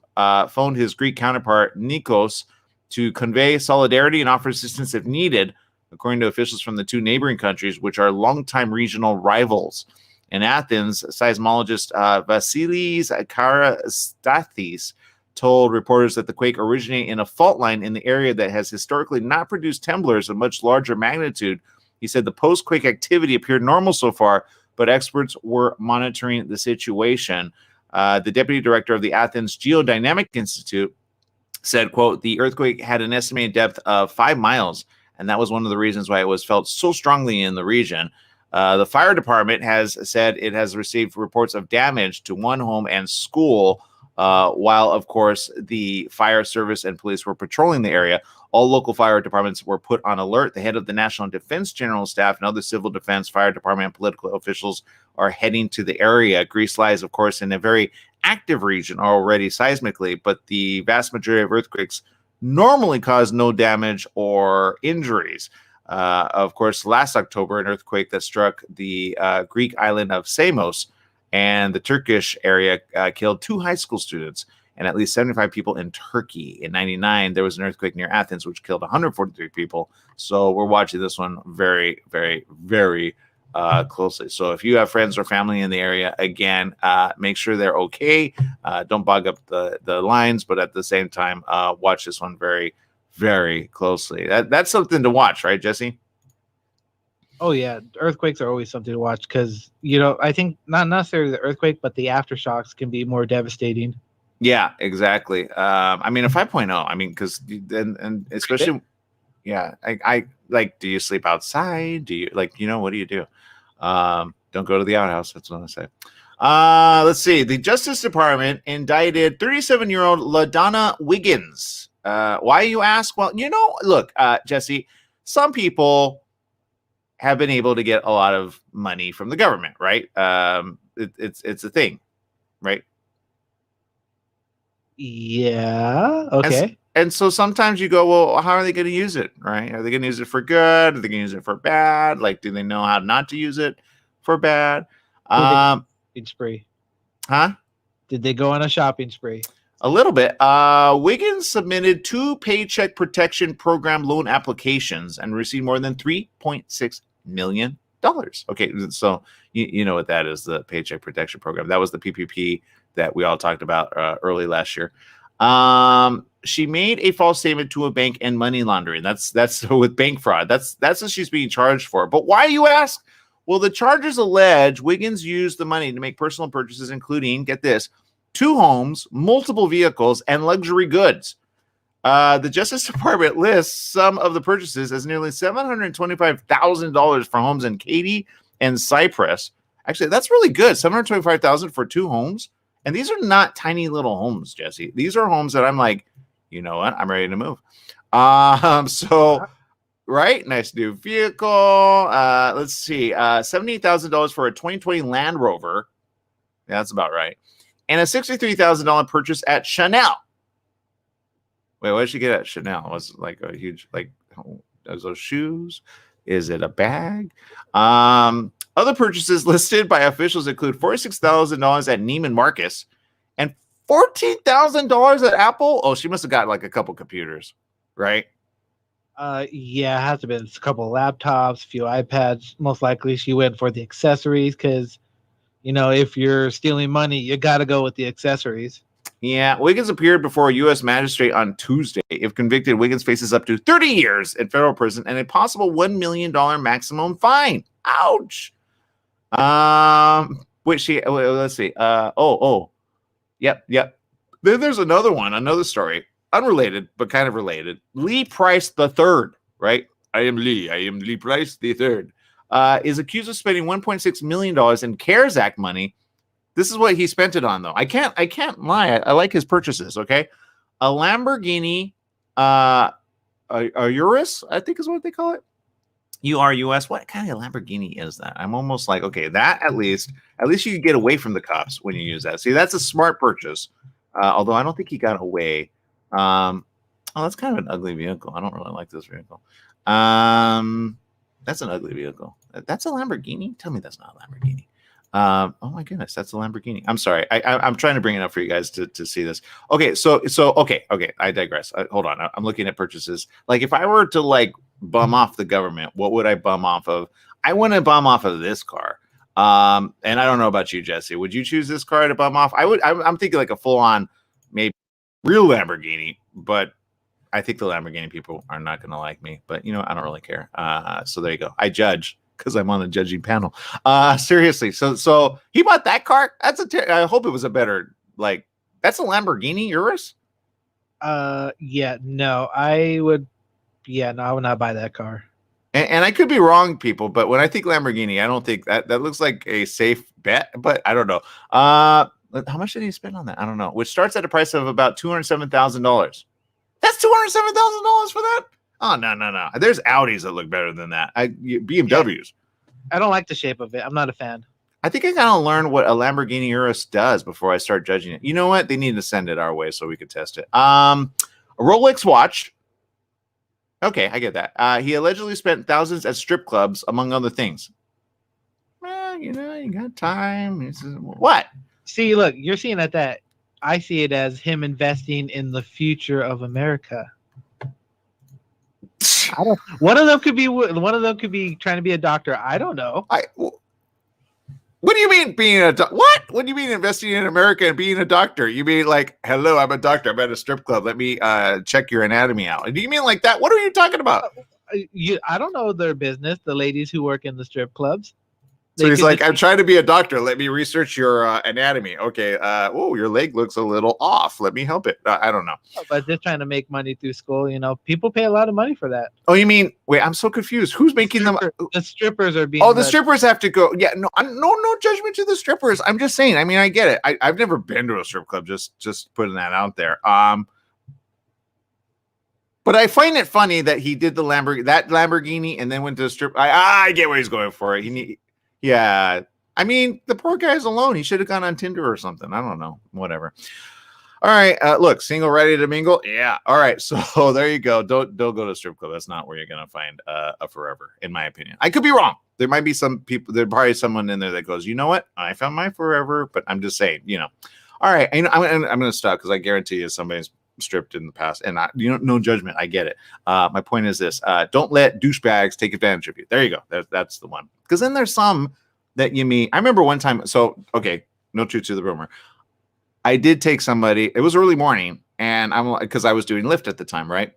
phoned his Greek counterpart Nikos to convey solidarity and offer assistance if needed, according to officials from the two neighboring countries, which are longtime regional rivals. In Athens, seismologist Vasilis Karastathis told reporters that the quake originated in a fault line in the area that has historically not produced temblors of much larger magnitude. He said the post-quake activity appeared normal so far, but experts were monitoring the situation. The deputy director of the Athens Geodynamic Institute said, quote, the earthquake had an estimated depth of 5 miles, and that was one of the reasons why it was felt so strongly in the region. The fire department has said it has received reports of damage to one home and school, while, of course, the fire service and police were patrolling the area. All local fire departments were put on alert. The head of the National Defense General Staff and other civil defense, fire department, and political officials are heading to the area. Greece lies, of course, in a very active region already seismically, but the vast majority of earthquakes normally cause no damage or injuries. Of course, last October, an earthquake that struck the Greek island of Samos and the Turkish area killed 2 high school students and at least 75 people in Turkey. In 99, there was an earthquake near Athens, which killed 143 people. So we're watching this one very, very, very closely. So if you have friends or family in the area, again, make sure they're okay. Don't bog up the lines, but at the same time, watch this one very, very closely. That's something to watch, right, Jesse? Oh yeah, earthquakes are always something to watch because I think not necessarily the earthquake, but the aftershocks can be more devastating. Yeah, exactly. I mean, a 5.0. I mean, because and especially, yeah, I like. Do you sleep outside? Do you what do you do? Don't go to the outhouse. That's what I say. Let's see. The Justice Department indicted 37-year-old LaDonna Wiggins. Why, you ask? Well, look, Jesse, some people have been able to get a lot of money from the government, right? It's a thing, right? Yeah. Okay. And so sometimes you go, well, how are they going to use it, right? Are they going to use it for good? Are they going to use it for bad? Like, do they know how not to use it for bad? Shopping spree. Huh? Did they go on a shopping spree? A little bit. Wiggins submitted 2 Paycheck Protection Program loan applications and received more than $3.6 million. Okay, so you know what that is, the Paycheck Protection Program. That was the PPP that we all talked about early last year. She made a false statement to a bank and money laundering. That's with bank fraud. That's what she's being charged for. But why, you ask? Well, the charges allege Wiggins used the money to make personal purchases, including, get this, 2 homes, multiple vehicles, and luxury goods. The Justice Department lists some of the purchases as nearly $725,000 for homes in Katy and Cypress. Actually, that's really good. $725,000 for 2 homes. And these are not tiny little homes, Jesse. These are homes that I'm like, you know what? I'm ready to move. So, right? Nice new vehicle. Let's see. $78,000 for a 2020 Land Rover. Yeah, that's about right. And a $63,000 purchase at Chanel. Wait, what did she get at Chanel? Was it like a huge, those shoes? Is it a bag? Other purchases listed by officials include $46,000 at Neiman Marcus and $14,000 at Apple. Oh, she must have got like a couple computers, right? Yeah, it has to be a couple of laptops, a few iPads. Most likely she went for the accessories because, if you're stealing money, you got to go with the accessories. Yeah, Wiggins appeared before a U.S. magistrate on Tuesday. If convicted, Wiggins faces up to 30 years in federal prison and a possible $1 million maximum fine. Ouch. Let's see. Yep. Then there's another story, unrelated but kind of related. Lee Price III, right? I am Lee Price III. Is accused of spending $1.6 million in CARES Act money. This is what he spent it on, though. I can't lie. I like his purchases. Okay, a Lamborghini, a Urus, I think is what they call it. URUS. What kind of Lamborghini is that? I'm almost like, okay, that at least you can get away from the cops when you use that. See, that's a smart purchase. Although I don't think he got away. That's kind of an ugly vehicle. I don't really like this vehicle. That's an ugly vehicle. That's a Lamborghini? Tell me that's not a Lamborghini. Oh my goodness, that's a Lamborghini. I'm sorry. I'm trying to bring it up for you guys to see this. Okay, so okay. I digress. Hold on. I'm looking at purchases. Like if I were to bum off the government, what would I bum off of? I want to bum off of this car. And I don't know about you, Jesse. Would you choose this car to bum off? I'm thinking like a full on, maybe real Lamborghini, but I think the Lamborghini people are not going to like me. But you know, I don't really care. So there you go. I judge because I'm on a judging panel. Seriously. So he bought that car. I hope it was a better, like, that's a Lamborghini Urus. Yeah, no, I would. Yeah, no, I would not buy that car. And I could be wrong, people, but when I think Lamborghini, I don't think that looks like a safe bet, but I don't know. How much did he spend on that? I don't know. Which starts at a price of about $207,000. That's $207,000 for that? Oh, no. There's Audis that look better than that. BMWs. I don't like the shape of it. I'm not a fan. I think I gotta learn what a Lamborghini Urus does before I start judging it. You know what? They need to send it our way so we could test it. A Rolex watch. Okay, I get that. He allegedly spent thousands at strip clubs, among other things. Well, you know, you got time. What? See, look, you're seeing that. I see it as him investing in the future of America. One of them could be trying to be a doctor. I don't know. What do you mean being a doctor? What? What do you mean investing in America and being a doctor? You mean like, hello, I'm a doctor. I'm at a strip club. Let me check your anatomy out. Do you mean like that? What are you talking about? I don't know their business. The ladies who work in the strip clubs. So he's like, I'm trying to be a doctor. Let me research your anatomy. Okay. Your leg looks a little off. Let me help it. I don't know. But just trying to make money through school. You know, people pay a lot of money for that. Oh, you mean? Wait, I'm so confused. Who's making them? The strippers are being. Oh, the strippers have to go. Yeah, no judgment to the strippers. I'm just saying. I mean, I get it. I've never been to a strip club. Just putting that out there. But I find it funny that he did the Lamborghini and then went to the strip. I get where he's going for it. Yeah, I mean, the poor guy's alone. He should have gone on Tinder or something. I don't know. Whatever. All right. Look, single, ready to mingle. Yeah. All right. So there you go. Don't go to a strip club. That's not where you're gonna find a forever, in my opinion. I could be wrong. There might be some people. There's probably someone in there that goes, you know what? I found my forever. But I'm just saying, you know. All right. I'm gonna stop because I guarantee you somebody's stripped in the past, and no judgment. I get it. My point is this: don't let douchebags take advantage of you. There you go. That's the one. Because then there's some that you meet. I remember one time. So okay, no truth to the rumor. I did take somebody. It was early morning, and because I was doing Lyft at the time, right?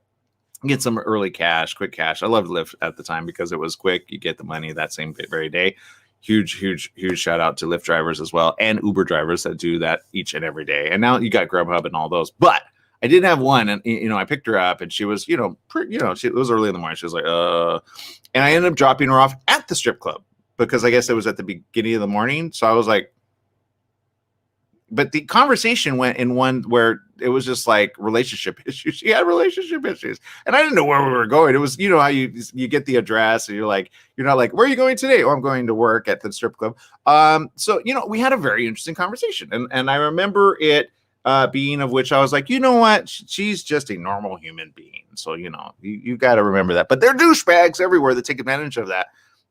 Get some early cash, quick cash. I loved Lyft at the time because it was quick. You get the money that same very day. Huge shout out to Lyft drivers as well, and Uber drivers that do that each and every day. And now you got Grubhub and all those, but I did have one, and I picked her up, and she was, it was early in the morning. She was like, and I ended up dropping her off at the strip club because I guess it was at the beginning of the morning. So I was like, but the conversation went in one where it was just like relationship issues. She had relationship issues, and I didn't know where we were going. It was, how you get the address, and you're not like, where are you going today? Oh, I'm going to work at the strip club. So we had a very interesting conversation, and I remember it. Being of which I was like, you know what? She's just a normal human being. So, you got to remember that. But there are douchebags everywhere that take advantage of that.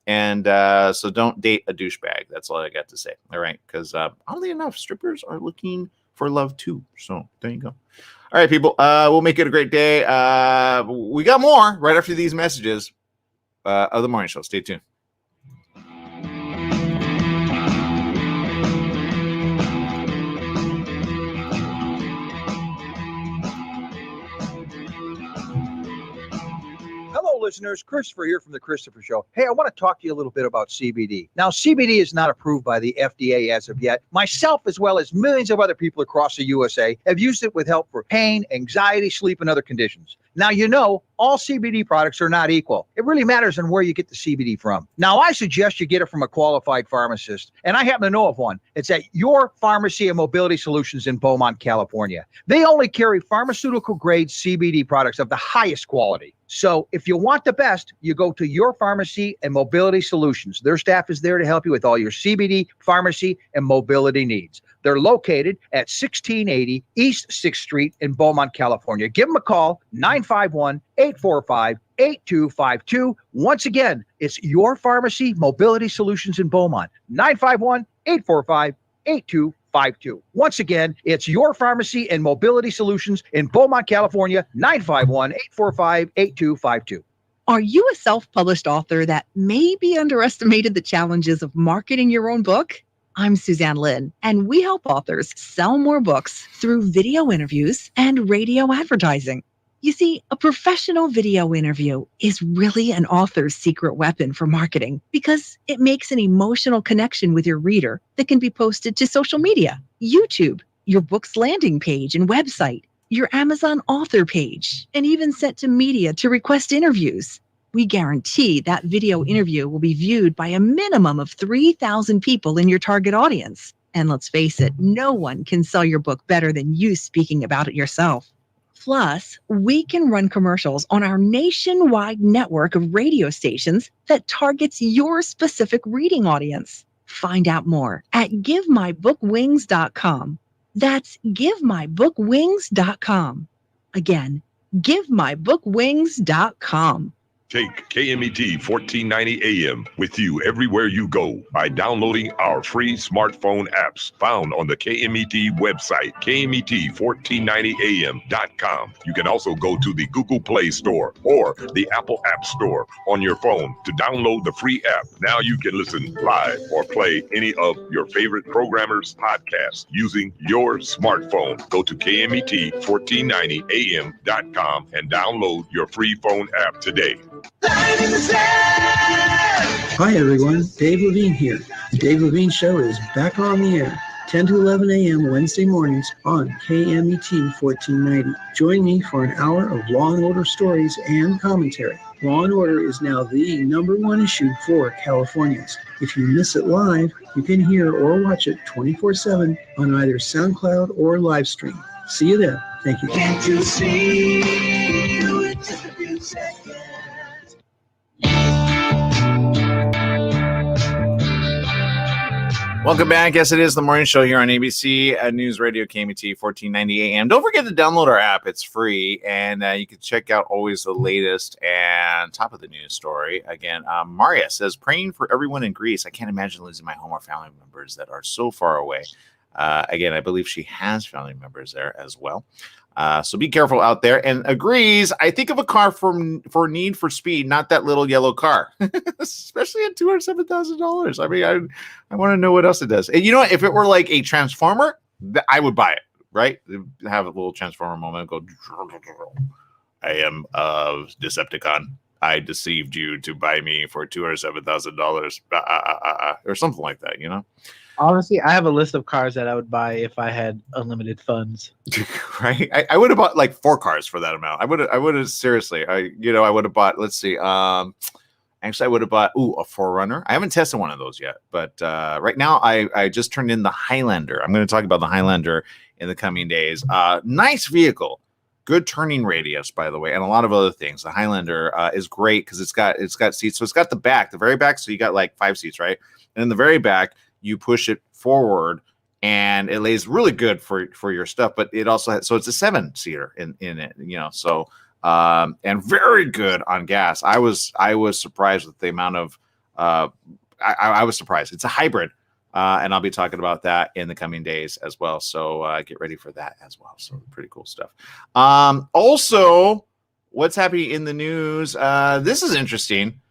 And so don't date a douchebag. That's all I got to say. All right. Because oddly enough, strippers are looking for love too. So there you go. All right, people. We'll make it a great day. We got more right after these messages of the morning show. Stay tuned. Listeners, Christopher here from the Christopher Show. Hey, I want to talk to you a little bit about CBD. Now, CBD is not approved by the FDA as of yet. Myself, as well as millions of other people across the USA, have used it with help for pain, anxiety, sleep, and other conditions. Now, all CBD products are not equal. It really matters on where you get the CBD from. Now, I suggest you get it from a qualified pharmacist, and I happen to know of one. It's at Your Pharmacy and Mobility Solutions in Beaumont, California. They only carry pharmaceutical-grade CBD products of the highest quality. So if you want the best, you go to Your Pharmacy and Mobility Solutions. Their staff is there to help you with all your CBD, pharmacy, and mobility needs. They're located at 1680 East 6th Street in Beaumont, California. Give them a call, 951-845-8252. Once again, it's Your Pharmacy Mobility Solutions in Beaumont, 951-845-8252. Once again, it's Your Pharmacy and Mobility Solutions in Beaumont, California, 951-845-8252. Are you a self-published author that maybe underestimated the challenges of marketing your own book? I'm Suzanne Lynn, and we help authors sell more books through video interviews and radio advertising. You see, a professional video interview is really an author's secret weapon for marketing because it makes an emotional connection with your reader that can be posted to social media, YouTube, your book's landing page and website, your Amazon author page, and even sent to media to request interviews. We guarantee that video interview will be viewed by a minimum of 3,000 people in your target audience. And let's face it, no one can sell your book better than you speaking about it yourself. Plus, we can run commercials on our nationwide network of radio stations that targets your specific reading audience. Find out more at GiveMyBookWings.com. That's GiveMyBookWings.com. Again, GiveMyBookWings.com. Take KMET 1490 AM with you everywhere you go by downloading our free smartphone apps found on the KMET website, KMET1490am.com. You can also go to the Google Play Store or the Apple App Store on your phone to download the free app. Now you can listen live or play any of your favorite programmers' podcasts using your smartphone. Go to KMET1490am.com and download your free phone app today. Hi everyone, Dave Levine here. The Dave Levine Show is back on the air, 10 to 11 a.m. Wednesday mornings on KMET 1490. Join me for an hour of Law and Order stories and commentary. Law and Order is now the #1 issue for Californians. If you miss it live, you can hear or watch it 24/7 on either SoundCloud or live stream. See you there. Thank you. Can't you see it just a few seconds? Welcome back. Yes, it is the morning show here on ABC News Radio KMET 1490 AM. Don't forget to download our app. It's free, and you can check out always the latest and top of the news story. Again, Maria says, praying for everyone in Greece. I can't imagine losing my home or family members that are so far away. Again, I believe she has family members there as well. So be careful out there. And agrees, I think of a car for Need for Speed, not that little yellow car, especially at $207,000. I mean, I want to know what else it does. And you know what? If it were like a Transformer, I would buy it, right? Have a little Transformer moment. Go, I am a Decepticon. I deceived you to buy me for $207,000 or something like that, you know? Honestly, I have a list of cars that I would buy if I had unlimited funds. Right? I would have bought like 4 cars for that amount. I would have seriously. I would have bought. Let's see. Actually, I would have bought a 4Runner. I haven't tested one of those yet, but right now I just turned in the Highlander. I'm going to talk about the Highlander in the coming days. Nice vehicle, good turning radius, by the way, and a lot of other things. The Highlander is great because it's got seats. So it's got the very back. So you got like 5 seats, right? And in the very back, you push it forward and it lays really good for your stuff, but it also has, so it's a 7-seater in it, you know, so and very good on gas. I was surprised with the amount of I was surprised. It's a hybrid, and I'll be talking about that in the coming days as well, so get ready for that as well. So pretty cool stuff. Also, what's happening in the news, this is interesting.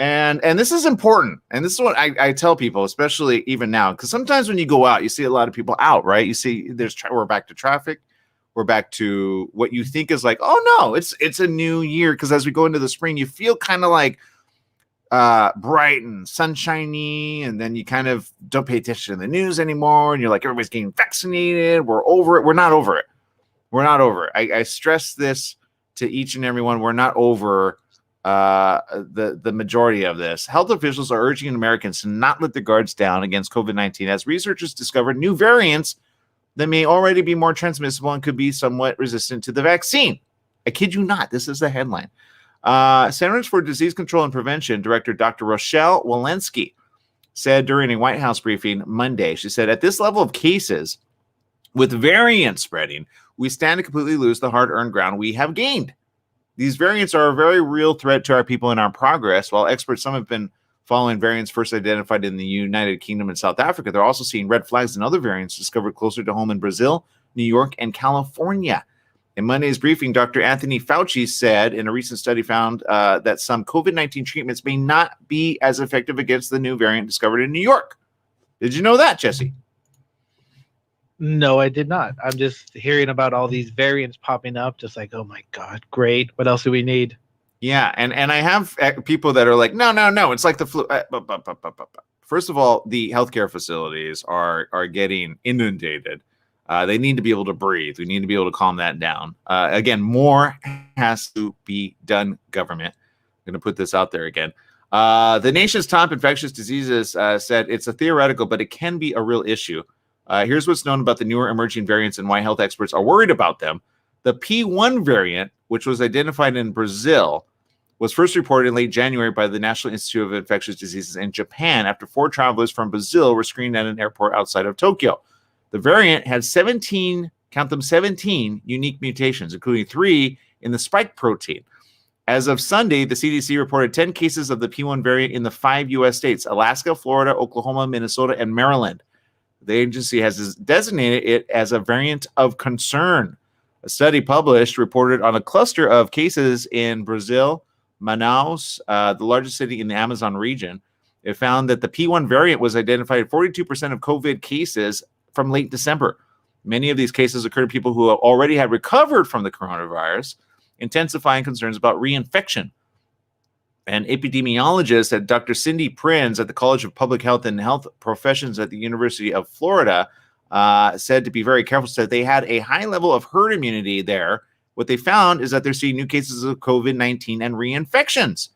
And this is important. And this is what I tell people, especially even now, because sometimes when you go out, you see a lot of people out, right? You see we're back to traffic. We're back to what you think is like, oh, no, it's a new year. Because as we go into the spring, you feel kind of like bright and sunshiny. And then you kind of don't pay attention to the news anymore. And you're like, everybody's getting vaccinated. We're over it. We're not over it. We're not over it. I stress this to each and every one. We're not over the majority of this. Health officials are urging Americans to not let their guards down against COVID-19 as researchers discovered new variants that may already be more transmissible and could be somewhat resistant to the vaccine. I kid you not. This is the headline. Centers for Disease Control and Prevention Director Dr. Rochelle Walensky said during a White House briefing Monday, she said, at this level of cases with variants spreading, we stand to completely lose the hard-earned ground we have gained. These variants are a very real threat to our people and our progress. While experts, some have been following variants first identified in the United Kingdom and South Africa, they're also seeing red flags in other variants discovered closer to home in Brazil, New York, and California. In Monday's briefing, Dr. Anthony Fauci said in a recent study found that some COVID-19 treatments may not be as effective against the new variant discovered in New York. Did you know that, Jesse? No, I did not. I'm just hearing about all these variants popping up, just like, oh my God, great. What else do we need? Yeah, and I have people that are like, no, it's like the flu. First of all, the healthcare facilities are getting inundated. They need to be able to breathe. We need to be able to calm that down. Again, more has to be done, government. I'm going to put this out there again. The nation's top infectious diseases said it's a theoretical, but it can be a real issue. Here's what's known about the newer emerging variants and why health experts are worried about them. The P1 variant, which was identified in Brazil, was first reported in late January by the National Institute of Infectious Diseases in Japan after 4 travelers from Brazil were screened at an airport outside of Tokyo. The variant had 17 unique mutations, including 3 in the spike protein. As of Sunday, the CDC reported 10 cases of the P1 variant in the 5 U.S. states: Alaska, Florida, Oklahoma, Minnesota, and Maryland. The agency has designated it as a variant of concern. A study published reported on a cluster of cases in Brazil, Manaus, the largest city in the Amazon region. It found that the P1 variant was identified in 42% of COVID cases from late December. Many of these cases occurred in people who already had recovered from the coronavirus, intensifying concerns about reinfection. An epidemiologist at Dr. Cindy Prinz at the College of Public Health and Health Professions at the University of Florida said to be very careful, said they had a high level of herd immunity there. What they found is that they're seeing new cases of COVID-19 and reinfections.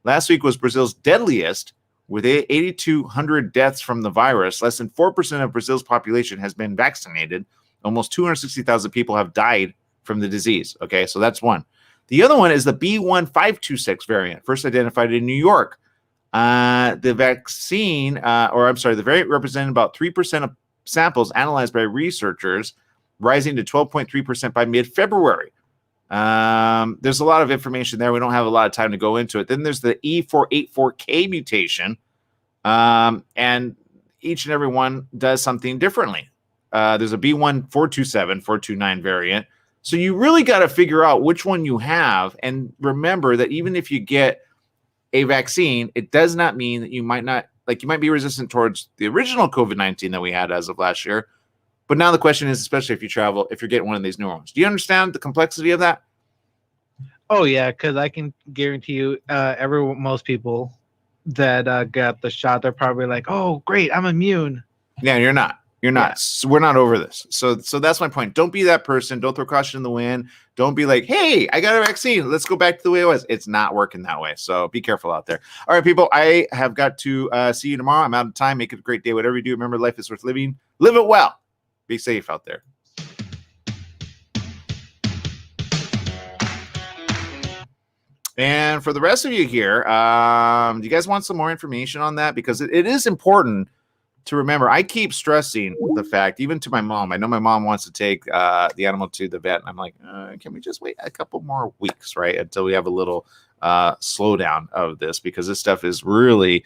Last week was Brazil's deadliest, with 8,200 deaths from the virus. Less than 4% of Brazil's population has been vaccinated. Almost 260,000 people have died from the disease. Okay, so that's one. The other one is the B.1.526 variant, first identified in New York. The variant represented about 3% of samples analyzed by researchers, rising to 12.3% by mid-February. There's a lot of information there. We don't have a lot of time to go into it. Then there's the E484K mutation, and each and every one does something differently. There's a B1.427, 429 variant. So you really got to figure out which one you have, and remember that even if you get a vaccine, it does not mean that you might be resistant towards the original COVID-19 that we had as of last year. But now the question is, especially if you travel, if you're getting one of these newer ones, do you understand the complexity of that? Oh yeah, because I can guarantee you, most people that got the shot, they're probably like, "Oh, great, I'm immune." Yeah, you're not. You're not. Yeah. So we're not over this. So that's my point. Don't be that person. Don't throw caution in the wind. Don't be like, "Hey, I got a vaccine. Let's go back to the way it was." It's not working that way. So be careful out there. All right, people. I have got to see you tomorrow. I'm out of time. Make it a great day. Whatever you do, remember, life is worth living. Live it well. Be safe out there. And for the rest of you here, do you guys want some more information on that? Because it is important to remember. I keep stressing the fact, even to my mom. I know my mom wants to take the animal to the vet. And I'm like, can we just wait a couple more weeks, right? Until we have a little slowdown of this, because this stuff is really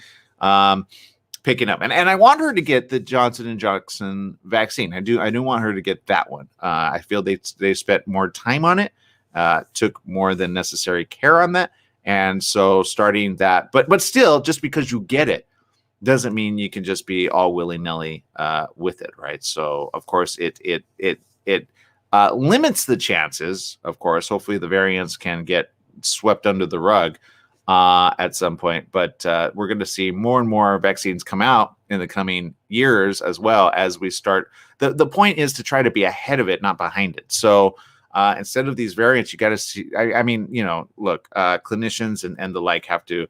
picking up. And I want her to get the Johnson & Johnson vaccine. I do want her to get that one. I feel they spent more time on it, took more than necessary care on that. And so starting that, but still, just because you get it doesn't mean you can just be all willy-nilly with it, right? So of course it limits the chances. Of course, hopefully the variants can get swept under the rug at some point, but we're going to see more and more vaccines come out in the coming years, as well as we start. The point is to try to be ahead of it, not behind it. So instead of these variants, you got to see. I mean, look, clinicians and the like have to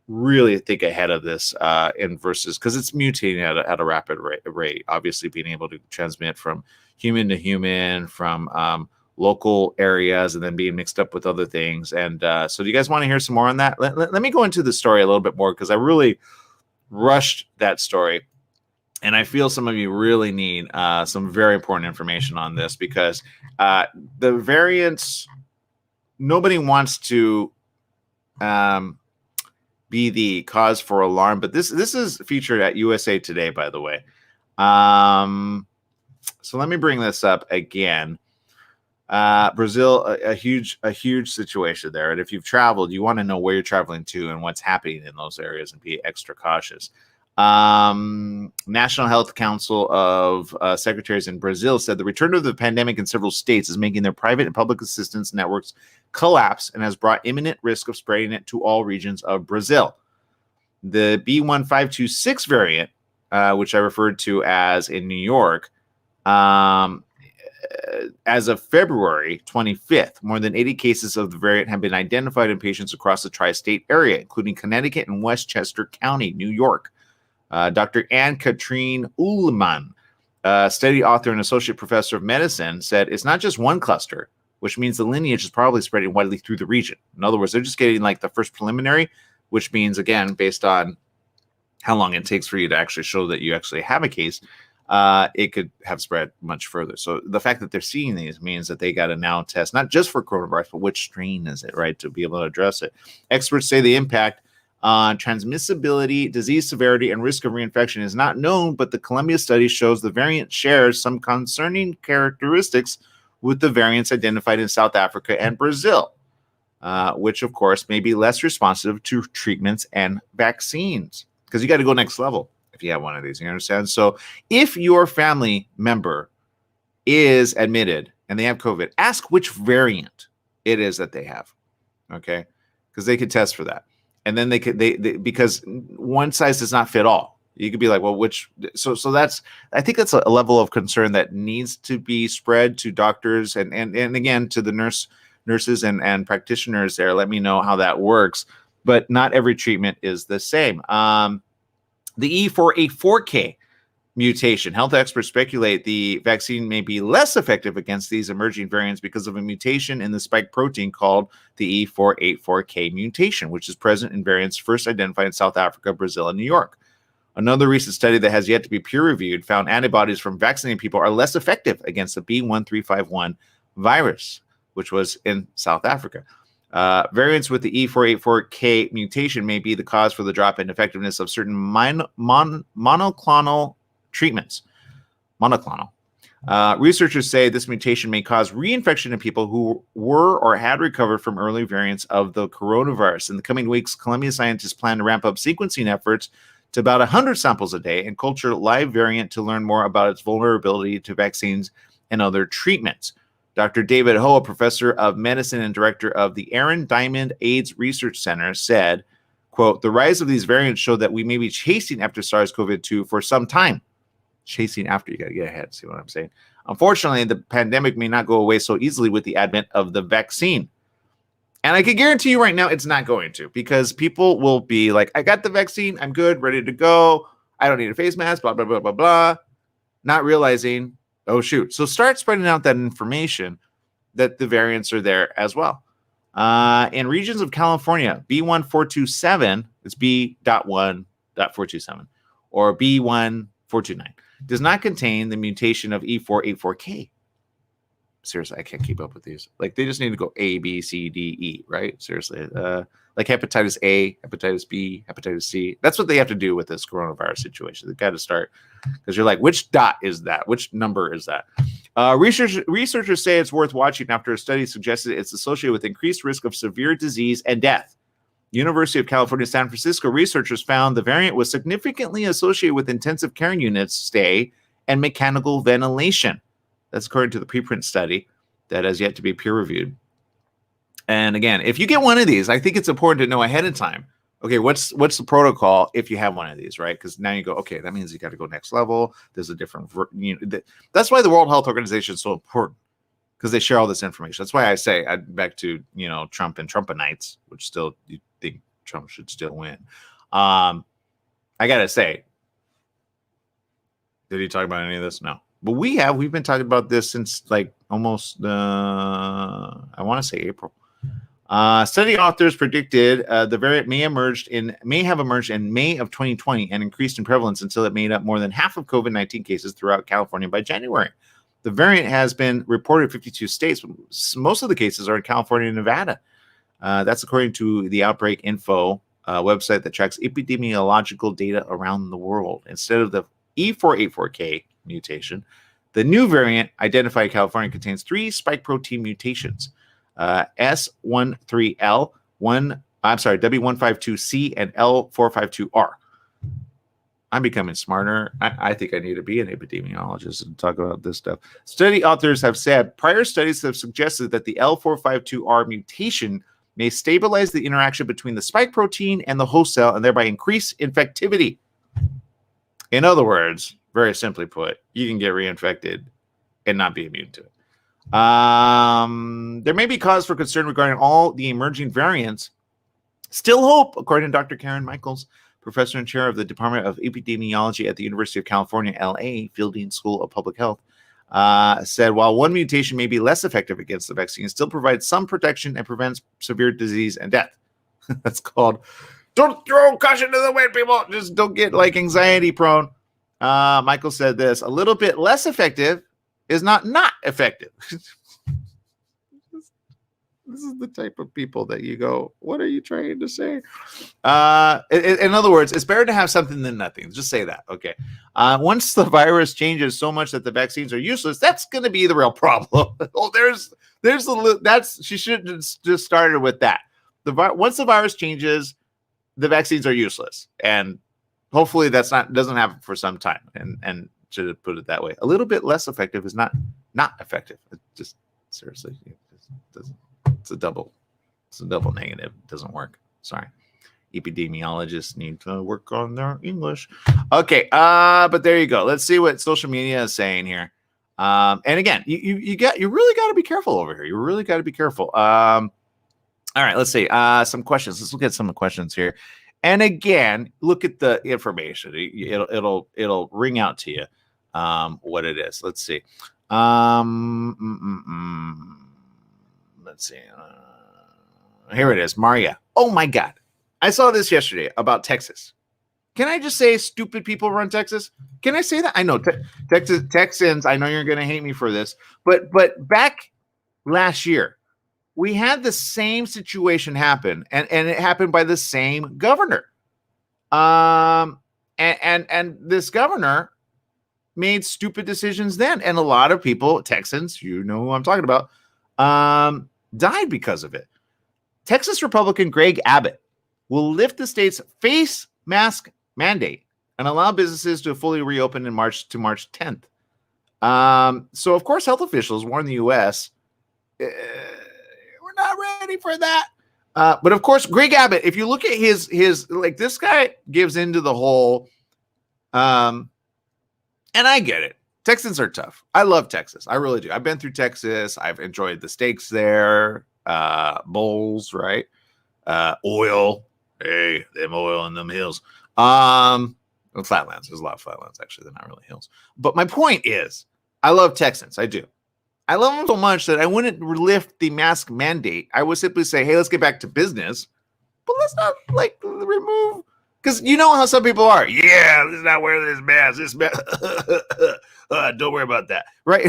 really think ahead of this versus, because it's mutating at a rapid rate. Obviously, being able to transmit from human to human, from local areas, and then being mixed up with other things. And so do you guys want to hear some more on that? Let me go into the story a little bit more, because I really rushed that story. And I feel some of you really need some very important information on this, because the variants, nobody wants to be the cause for alarm, but this is featured at USA Today, by the way. So let me bring this up again. Brazil, a huge situation there. And if you've traveled, you want to know where you're traveling to and what's happening in those areas and be extra cautious. National Health Council of Secretaries in Brazil said the return of the pandemic in several states is making their private and public assistance networks collapse and has brought imminent risk of spreading it to all regions of Brazil. The B.1.526 variant, which I referred to as in New York, as of February 25th, more than 80 cases of the variant have been identified in patients across the tri-state area, including Connecticut and Westchester County, New York. Dr. Anne-Katrine Ullman, study author and associate professor of medicine, said it's not just one cluster, which means the lineage is probably spreading widely through the region. In other words, they're just getting like the first preliminary, which means, again, based on how long it takes for you to actually show that you actually have a case, it could have spread much further. So the fact that they're seeing these means that they got to now test not just for coronavirus, but which strain is it, right, to be able to address it. Experts say the impact on transmissibility, disease severity, and risk of reinfection is not known, but the Columbia study shows the variant shares some concerning characteristics with the variants identified in South Africa and Brazil, which, of course, may be less responsive to treatments and vaccines, because you got to go next level if you have one of these, you understand? So if your family member is admitted and they have COVID, ask which variant it is that they have, okay? Because they could test for that. And then they could, because one size does not fit all. You could be like, well, which, so that's, I think that's a level of concern that needs to be spread to doctors and again, to the nurses and practitioners there. Let me know how that works. But not every treatment is the same. The E484K mutation. Health experts speculate the vaccine may be less effective against these emerging variants because of a mutation in the spike protein called the E484K mutation, which is present in variants first identified in South Africa, Brazil, and New York. Another recent study that has yet to be peer-reviewed found antibodies from vaccinated people are less effective against the B1351 virus, which was in South Africa. Variants with the E484K mutation may be the cause for the drop in effectiveness of certain monoclonal treatments. Researchers say this mutation may cause reinfection in people who were or had recovered from early variants of the coronavirus. In the coming weeks, Columbia scientists plan to ramp up sequencing efforts to about 100 samples a day and culture live variant to learn more about its vulnerability to vaccines and other treatments. Dr. David Ho, a professor of medicine and director of the Aaron Diamond AIDS Research Center, said, quote, the rise of these variants show that we may be chasing after SARS-CoV-2 for some time. Chasing after, you got to get ahead, see what I'm saying? Unfortunately, the pandemic may not go away so easily with the advent of the vaccine. And I can guarantee you right now it's not going to, because people will be like, I got the vaccine, I'm good, ready to go. I don't need a face mask, blah, blah, blah, blah, blah. Not realizing, oh, shoot. So start spreading out that information that the variants are there as well. In regions of California, B1427, it's B.1.427, or B1429, does not contain the mutation of E484K. Seriously, I can't keep up with these. Like, they just need to go A, B, C, D, E, right? Seriously. Like hepatitis A, hepatitis B, hepatitis C. That's what they have to do with this coronavirus situation. They've got to start, because you're like, which dot is that? Which number is that? Researchers say it's worth watching after a study suggested it's associated with increased risk of severe disease and death. University of California, San Francisco researchers found the variant was significantly associated with intensive care units stay and mechanical ventilation. That's according to the preprint study that has yet to be peer-reviewed. And again, if you get one of these, I think it's important to know ahead of time, okay, what's the protocol if you have one of these, right? Because now you go, okay, that means you got to go next level. There's a different, that's why the World Health Organization is so important, because they share all this information. That's why I say, back to, Trump and Trumpanites, which still, you think Trump should still win. I got to say, did he talk about any of this? No. But we've been talking about this since like almost, I want to say April. Study authors predicted the variant may have emerged in May of 2020 and increased in prevalence until it made up more than half of COVID-19 cases throughout California by January. The variant has been reported in 52 states. Most of the cases are in California and Nevada. That's according to the Outbreak Info website that tracks epidemiological data around the world. Instead of the E484K mutation, the new variant identified in California contains 3 spike protein mutations, S13L, W152C, and L452R. I'm becoming smarter. I think I need to be an epidemiologist and talk about this stuff. Study authors have said prior studies have suggested that the L452R mutation may stabilize the interaction between the spike protein and the host cell and thereby increase infectivity. In other words, very simply put, you can get reinfected and not be immune to it. There may be cause for concern regarding all the emerging variants. Still hope, according to Dr. Karen Michaels, professor and chair of the Department of Epidemiology at the University of California, LA, Fielding School of Public Health, said while one mutation may be less effective against the vaccine, it still provides some protection and prevents severe disease and death. That's called, don't throw caution to the wind, people. Just don't get like anxiety prone. Michael said this, a little bit less effective is not effective. This is the type of people that you go, what are you trying to say? In other words, it's better to have something than nothing. Just say that, okay? Once the virus changes so much that the vaccines are useless, that's going to be the real problem. She should have just started with that. Once the virus changes, the vaccines are useless, and hopefully doesn't happen for some time. And should have put it that way. A little bit less effective is not effective. It just seriously, it doesn't. It's a double negative. It doesn't work. Sorry. Epidemiologists need to work on their English. Okay, but there you go. Let's see what social media is saying here. And again, you really got to be careful over here. You really got to be careful. All right, let's see. Some questions. Let's look at some of the questions here. And again, look at the information. It'll ring out to you what it is. Let's see. Let's see. Here it is. Maria. Oh my God. I saw this yesterday about Texas. Can I just say stupid people run Texas? Can I say that? I know Texans, I know you're going to hate me for this, but back last year, we had the same situation happen, and it happened by the same governor. And this governor made stupid decisions then. And a lot of people, Texans, you know who I'm talking about, died because of it. Texas Republican Greg Abbott will lift the state's face mask mandate and allow businesses to fully reopen in March 10th. So, of course, health officials warn the U.S. We're not ready for that. But, of course, Greg Abbott, if you look at his like this guy gives into the whole and I get it. Texans are tough. I love Texas. I really do. I've been through Texas. I've enjoyed the steaks there, bowls, right? Oil. Hey, them oil in them hills. Flatlands. There's a lot of flatlands, actually. They're not really hills. But my point is, I love Texans. I do. I love them so much that I wouldn't lift the mask mandate. I would simply say, hey, let's get back to business. But let's not, like, remove... Because you know how some people are. Yeah, let's not wear this mask. This mask. Don't worry about that, right?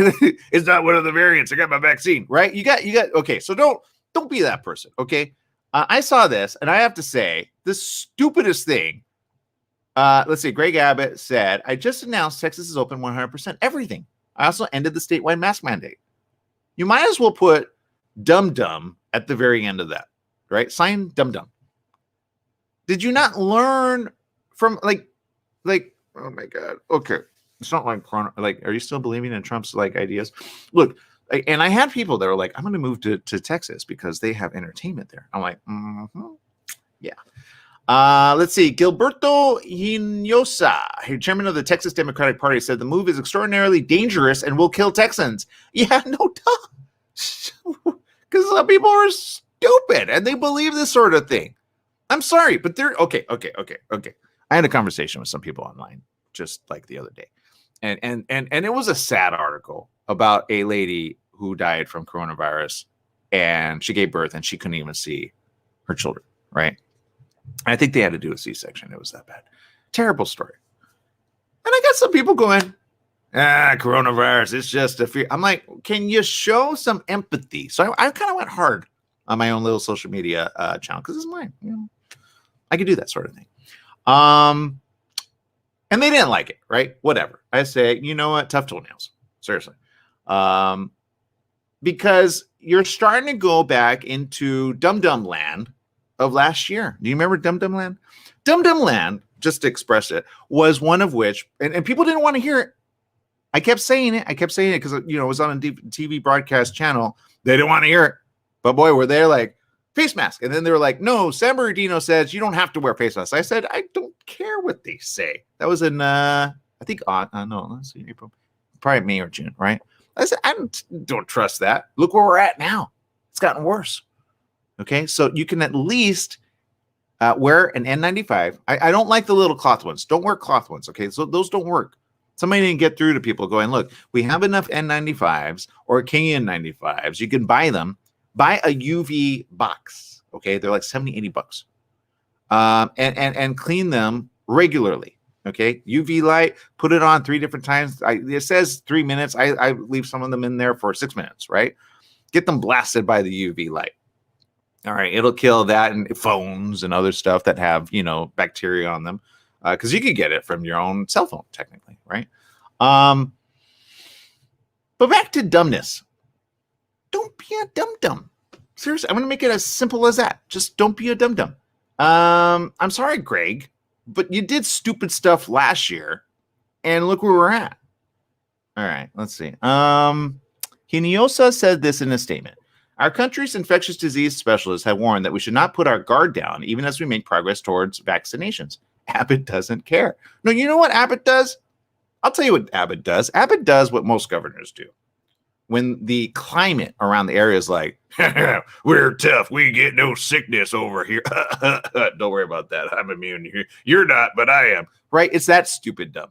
It's not one of the variants. I got my vaccine, right? You got. Okay, so don't be that person, okay? I saw this, and I have to say, the stupidest thing. Let's see. Greg Abbott said, "I just announced Texas is open 100%. Everything. I also ended the statewide mask mandate. You might as well put dum-dum at the very end of that, right? Sign dum-dum. Did you not learn from like, oh my God. Okay. It's not like, are you still believing in Trump's like ideas? Look, and I had people that were like, I'm going to move to Texas because they have entertainment there. I'm like, yeah. Let's see. Gilberto Hinojosa, chairman of the Texas Democratic Party, said the move is extraordinarily dangerous and will kill Texans. Yeah, no duh. Because some people are stupid and they believe this sort of thing. I'm sorry, but they're okay. I had a conversation with some people online just like the other day. And it was a sad article about a lady who died from coronavirus, and she gave birth and she couldn't even see her children, right? I think they had to do a C-section. It was that bad. Terrible story. And I got some people going, coronavirus, it's just a fear. I'm like, can you show some empathy? So I kind of went hard on my own little social media channel because it's mine. You know, I could do that sort of thing. And they didn't like it, right? Whatever. I say, you know what? Tough toenails. Seriously. Because you're starting to go back into Dum Dum Land of last year. Do you remember Dum Dum Land? Dum Dum Land just to express it, was one of which, and people didn't want to hear it. I kept saying it because, you know, it was on a TV broadcast channel. They didn't want to hear it. But boy, were they like, face mask. And then they were like, no, San Bernardino says you don't have to wear face masks. I said, I don't care what they say. That was in, I think, no, let's see, April, probably May or June, right? I said, I don't trust that. Look where we're at now. It's gotten worse. Okay, so you can at least wear an N95. I don't like the little cloth ones. Don't wear cloth ones, okay? So those don't work. Somebody didn't get through to people going, look, we have enough N95s or KN95s. You can buy them. Buy a UV box, okay? They're like 70, 80 bucks. And clean them regularly, okay? UV light, put it on 3 different times. It says 3 minutes. I leave some of them in there for 6 minutes, right? Get them blasted by the UV light. All right, it'll kill that and phones and other stuff that have, you know, bacteria on them, because you could get it from your own cell phone, technically, right? But back to dumbness. Don't be a dum-dum. Seriously, I'm going to make it as simple as that. Just don't be a dum-dum. I'm sorry, Greg, but you did stupid stuff last year, and look where we're at. All right, let's see. Hinojosa said this in a statement. Our country's infectious disease specialists have warned that we should not put our guard down even as we make progress towards vaccinations. Abbott doesn't care. No, you know what Abbott does? I'll tell you what Abbott does. Abbott does what most governors do. When the climate around the area is like, we're tough, we get no sickness over here. Don't worry about that. I'm immune. You're not, but I am. Right? It's that stupid dumb.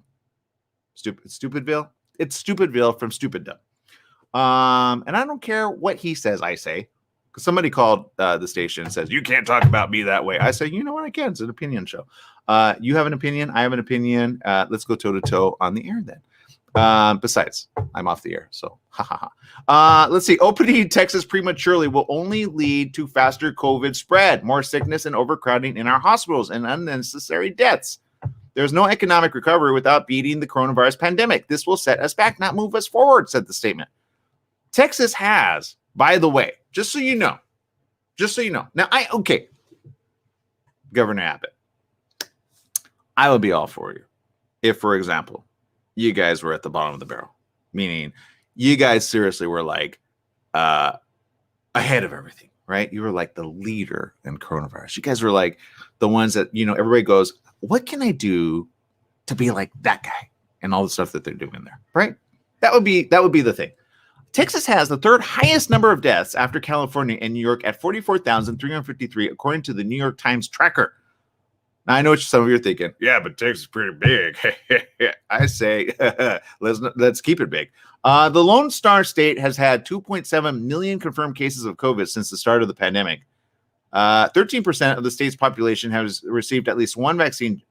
Stupidville? It's Stupidville from Stupid Dumb. And I don't care what he says, I say. Because somebody called the station and says, you can't talk about me that way. I say, you know what, I can. It's an opinion show. You have an opinion. I have an opinion. Let's go toe-to-toe on the air then. Besides, I'm off the air, so let's see. Opening Texas prematurely will only lead to faster COVID spread, more sickness and overcrowding in our hospitals, and unnecessary deaths. There's no economic recovery without beating the coronavirus pandemic. This will set us back, not move us forward, said the statement. Texas has, by the way, just so you know. Now, Governor Abbott, I would be all for you if, for example, you guys were at the bottom of the barrel, meaning you guys seriously were like ahead of everything, right? You were like the leader in coronavirus. You guys were like the ones that, you know, everybody goes, what can I do to be like that guy? And all the stuff that they're doing there, right? That would be the thing. Texas has the third highest number of deaths after California and New York at 44,353, according to the New York Times tracker. Now, I know what some of you are thinking. Yeah, but Texas is pretty big. I say, let's keep it big. The Lone Star State has had 2.7 million confirmed cases of COVID since the start of the pandemic. 13% of the state's population has received at least one vaccine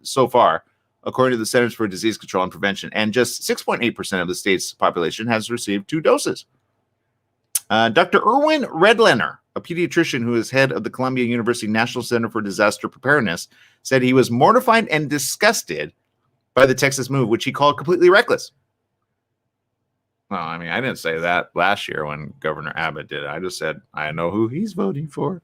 so far, according to the Centers for Disease Control and Prevention. And just 6.8% of the state's population has received 2 doses. Dr. Erwin Redlener, a pediatrician who is head of the Columbia University National Center for Disaster Preparedness, said he was mortified and disgusted by the Texas move, which he called completely reckless. Well, I mean, I didn't say that last year when Governor Abbott did it. I just said, I know who he's voting for.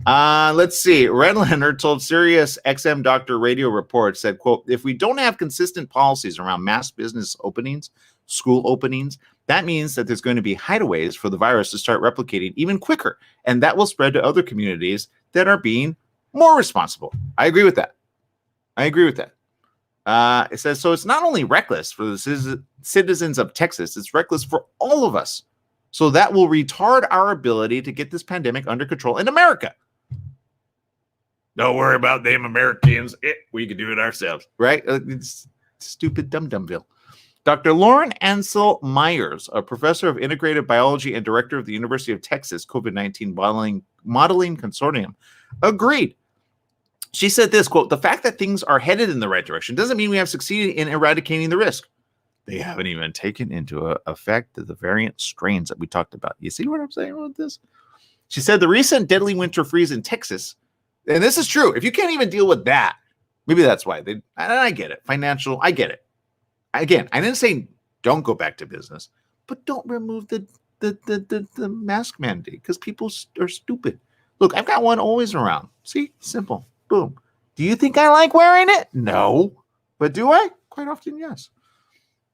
Let's see. Redlener told Sirius XM Doctor Radio Report, said, quote, if we don't have consistent policies around mass business openings, school openings, that means that there's going to be hideaways for the virus to start replicating even quicker. And that will spread to other communities that are being more responsible. I agree with that. It says, so it's not only reckless for the citizens of Texas, it's reckless for all of us. So that will retard our ability to get this pandemic under control in America. Don't worry about them Americans. We can do it ourselves, right? It's stupid dum-dumville. Dr. Lauren Ansel Myers, a professor of integrative biology and director of the University of Texas COVID-19 modeling consortium, agreed. She said this, quote, the fact that things are headed in the right direction doesn't mean we have succeeded in eradicating the risk. They haven't even taken into effect the variant strains that we talked about. You see what I'm saying about this? She said the recent deadly winter freeze in Texas, and this is true, if you can't even deal with that, maybe that's why. I get it. Financial, I get it. Again, I didn't say don't go back to business, but don't remove the mask mandate because people are stupid. Look, I've got one always around. See? Simple. Boom. Do you think I like wearing it? No. But do I? Quite often, yes.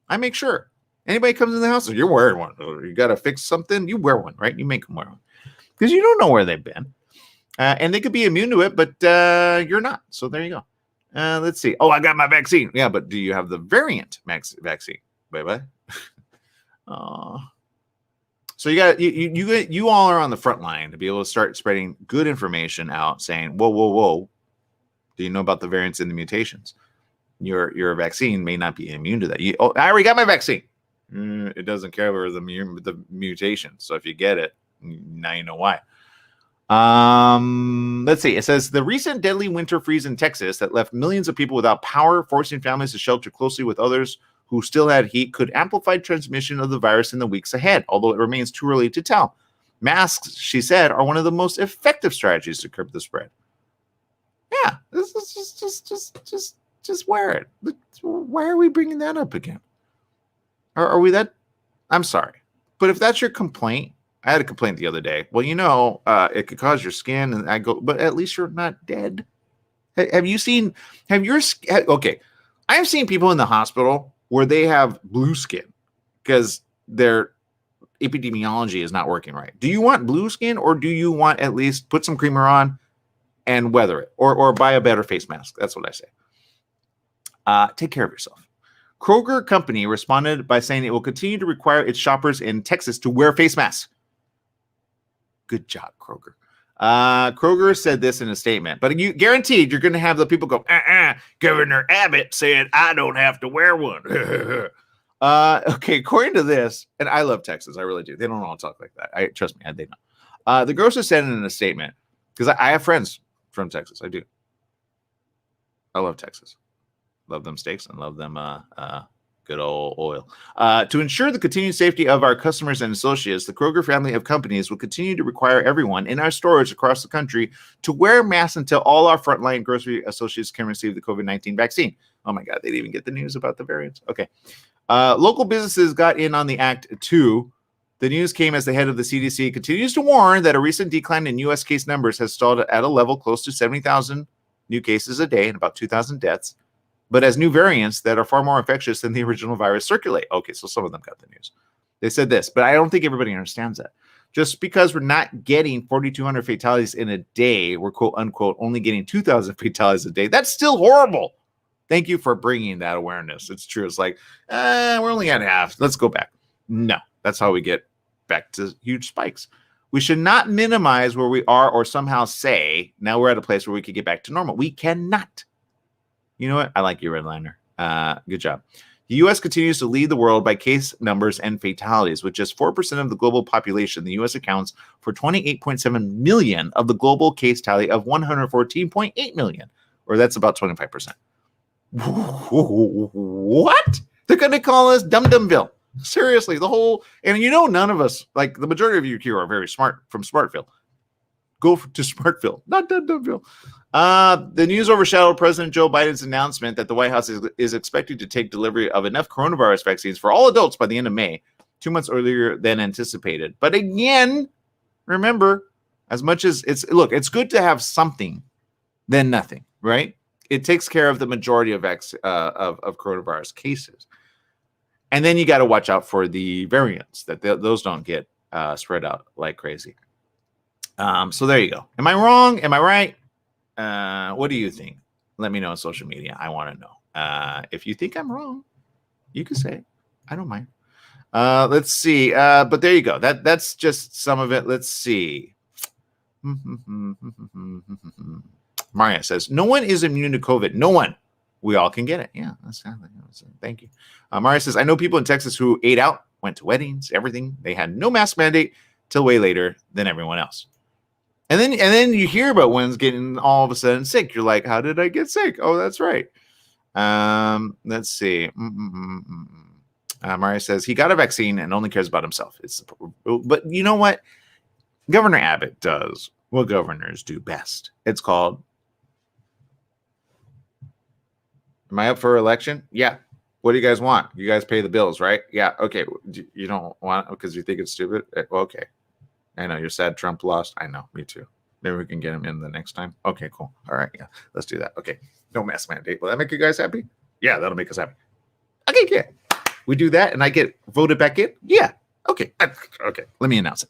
I make sure. Anybody comes in the house, you're wearing one. Or you got to fix something, you wear one, right? You make them wear one. Because you don't know where they've been. And they could be immune to it, but you're not. So there you go. Let's see. Oh, I got my vaccine. Yeah, but do you have the variant vaccine? Bye-bye. So you all are on the front line to be able to start spreading good information out, saying, whoa. Do you know about the variants and the mutations? Your vaccine may not be immune to that. I already got my vaccine. It doesn't cover the mutation. So if you get it, now you know why. Let's see. It says the recent deadly winter freeze in Texas that left millions of people without power, forcing families to shelter closely with others who still had heat, could amplify transmission of the virus in the weeks ahead, although it remains too early to tell. Masks, she said, are one of the most effective strategies to curb the spread. Yeah, this is just wear it. Why are we bringing that up again? Are we that? I'm sorry, but if that's your complaint, I had a complaint the other day. Well, it could cause your skin, and I go, but at least you're not dead. Okay, I've seen people in the hospital where they have blue skin because their epidemiology is not working right. Do you want blue skin, or do you want at least put some creamer on and weather it, or buy a better face mask? That's what I say. Take care of yourself. Kroger Company responded by saying it will continue to require its shoppers in Texas to wear face masks. Good job, Kroger. Kroger said this in a statement, but you guaranteed you're going to have the people go, Governor Abbott said I don't have to wear one. Okay, according to this, and I love Texas, I really do. They don't all talk like that. Trust me, they know. The grocer said in a statement, because I have friends from Texas. I do. I love Texas. Love them steaks and love them good old oil. To ensure the continued safety of our customers and associates, the Kroger family of companies will continue to require everyone in our stores across the country to wear masks until all our frontline grocery associates can receive the COVID-19 vaccine. Oh my God, they didn't even get the news about the variants. Okay. Local businesses got in on the act too. The news came as the head of the CDC continues to warn that a recent decline in U.S. case numbers has stalled at a level close to 70,000 new cases a day and about 2,000 deaths. But as new variants that are far more infectious than the original virus circulate. Okay, so some of them got the news. They said this, but I don't think everybody understands that. Just because we're not getting 4,200 fatalities in a day, we're quote unquote only getting 2,000 fatalities a day. That's still horrible. Thank you for bringing that awareness. It's true. It's like, we're only at half. Let's go back. No, that's how we get back to huge spikes. We should not minimize where we are or somehow say, now we're at a place where we could get back to normal. We cannot. You know what? I like your redliner. Good job. The U.S. continues to lead the world by case numbers and fatalities. With just 4% of the global population, the U.S. accounts for 28.7 million of the global case tally of 114.8 million, or that's about 25%. What? They're going to call us Dum-Dumville. Seriously, and none of us, like the majority of you here are very smart from Smartville. Go to Smartville, not Dum-Dumville. The news overshadowed President Joe Biden's announcement that the White House is expected to take delivery of enough coronavirus vaccines for all adults by the end of May, 2 months earlier than anticipated. But again, remember, as much as it's good to have something than nothing, right? It takes care of the majority of coronavirus cases. And then you got to watch out for the variants that those don't get spread out like crazy. So there you go. Am I wrong? Am I right? What do you think? Let me know on social media. I want to know. If you think I'm wrong, you can say it. I don't mind. Let's see. But there you go. That's just some of it. Let's see. Maria says, no one is immune to COVID. No one. We all can get it. Yeah, that's thank you. Maria says, I know people in Texas who ate out, went to weddings, everything. They had no mask mandate till way later than everyone else. And then you hear about one's getting all of a sudden sick. You're like, how did I get sick? Oh, that's right. Let's see. Maria says he got a vaccine and only cares about himself. But you know what? Governor Abbott does what governors do best. It's called, am I up for election? Yeah. What do you guys want? You guys pay the bills, right? Yeah. Okay. You don't want it because you think it's stupid? Okay. I know you're sad Trump lost. I know. Me too. Maybe we can get him in the next time. Okay, cool. All right, yeah, let's do that. Okay, no mask mandate. Will that make you guys happy? Yeah, that'll make us happy. Okay, yeah. We do that, and I get voted back in. Yeah. Okay. Okay. Let me announce it.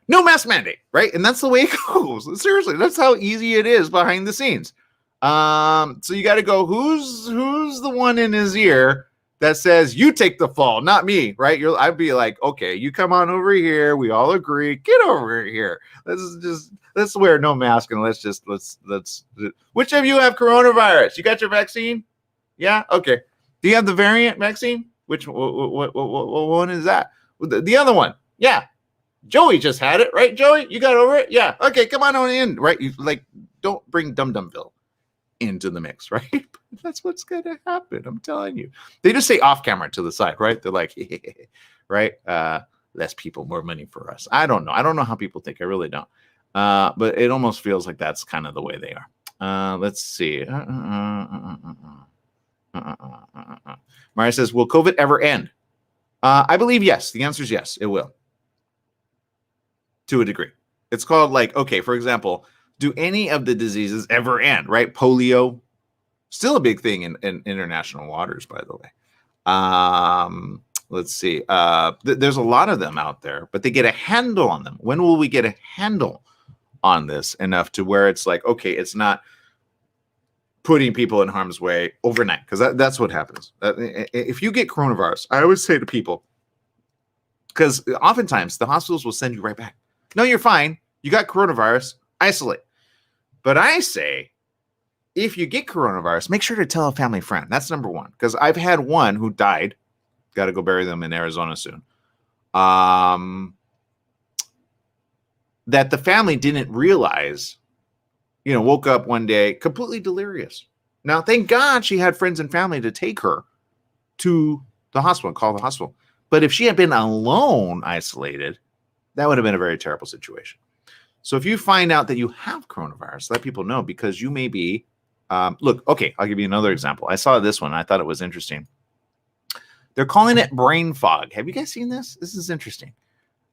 No mask mandate, right? And that's the way it goes. Seriously, that's how easy it is behind the scenes. So you got to go. Who's the one in his ear that says you take the fall, not me, right? I'd be like, okay, you come on over here. We all agree. Get over here. Let's wear no mask and let's. Which of you have coronavirus? You got your vaccine? Yeah. Okay. Do you have the variant vaccine? Which what one is that? The other one. Yeah. Joey just had it, right? Joey, you got over it? Yeah. Okay, come on in, right? You don't bring Dum Dumville into the mix, right? That's what's gonna happen. I'm telling you. They just say off camera to the side, right? They're like, right? Less people, more money for us. I don't know. I don't know how people think. I really don't. But it almost feels like that's kind of the way they are. Let's see. Maria says, will COVID ever end? I believe yes. The answer is yes, it will. To a degree. It's called okay, for example, do any of the diseases ever end, right? Polio, still a big thing in international waters, by the way. Let's see. There's a lot of them out there, but they get a handle on them. When will we get a handle on this enough to where it's like, okay, it's not putting people in harm's way overnight? Because that's what happens. If you get coronavirus, I always say to people, because oftentimes the hospitals will send you right back. No, you're fine. You got coronavirus. Isolate. But I say, if you get coronavirus, make sure to tell a family friend. That's number one. Because I've had one who died. Got to go bury them in Arizona soon. That the family didn't realize, woke up one day completely delirious. Now, thank God she had friends and family to take her to the hospital and call the hospital. But if she had been alone, isolated, that would have been a very terrible situation. So if you find out that you have coronavirus, let people know, because you may be, look, okay, I'll give you another example. I saw this one. I thought it was interesting. They're calling it brain fog. Have you guys seen this? This is interesting.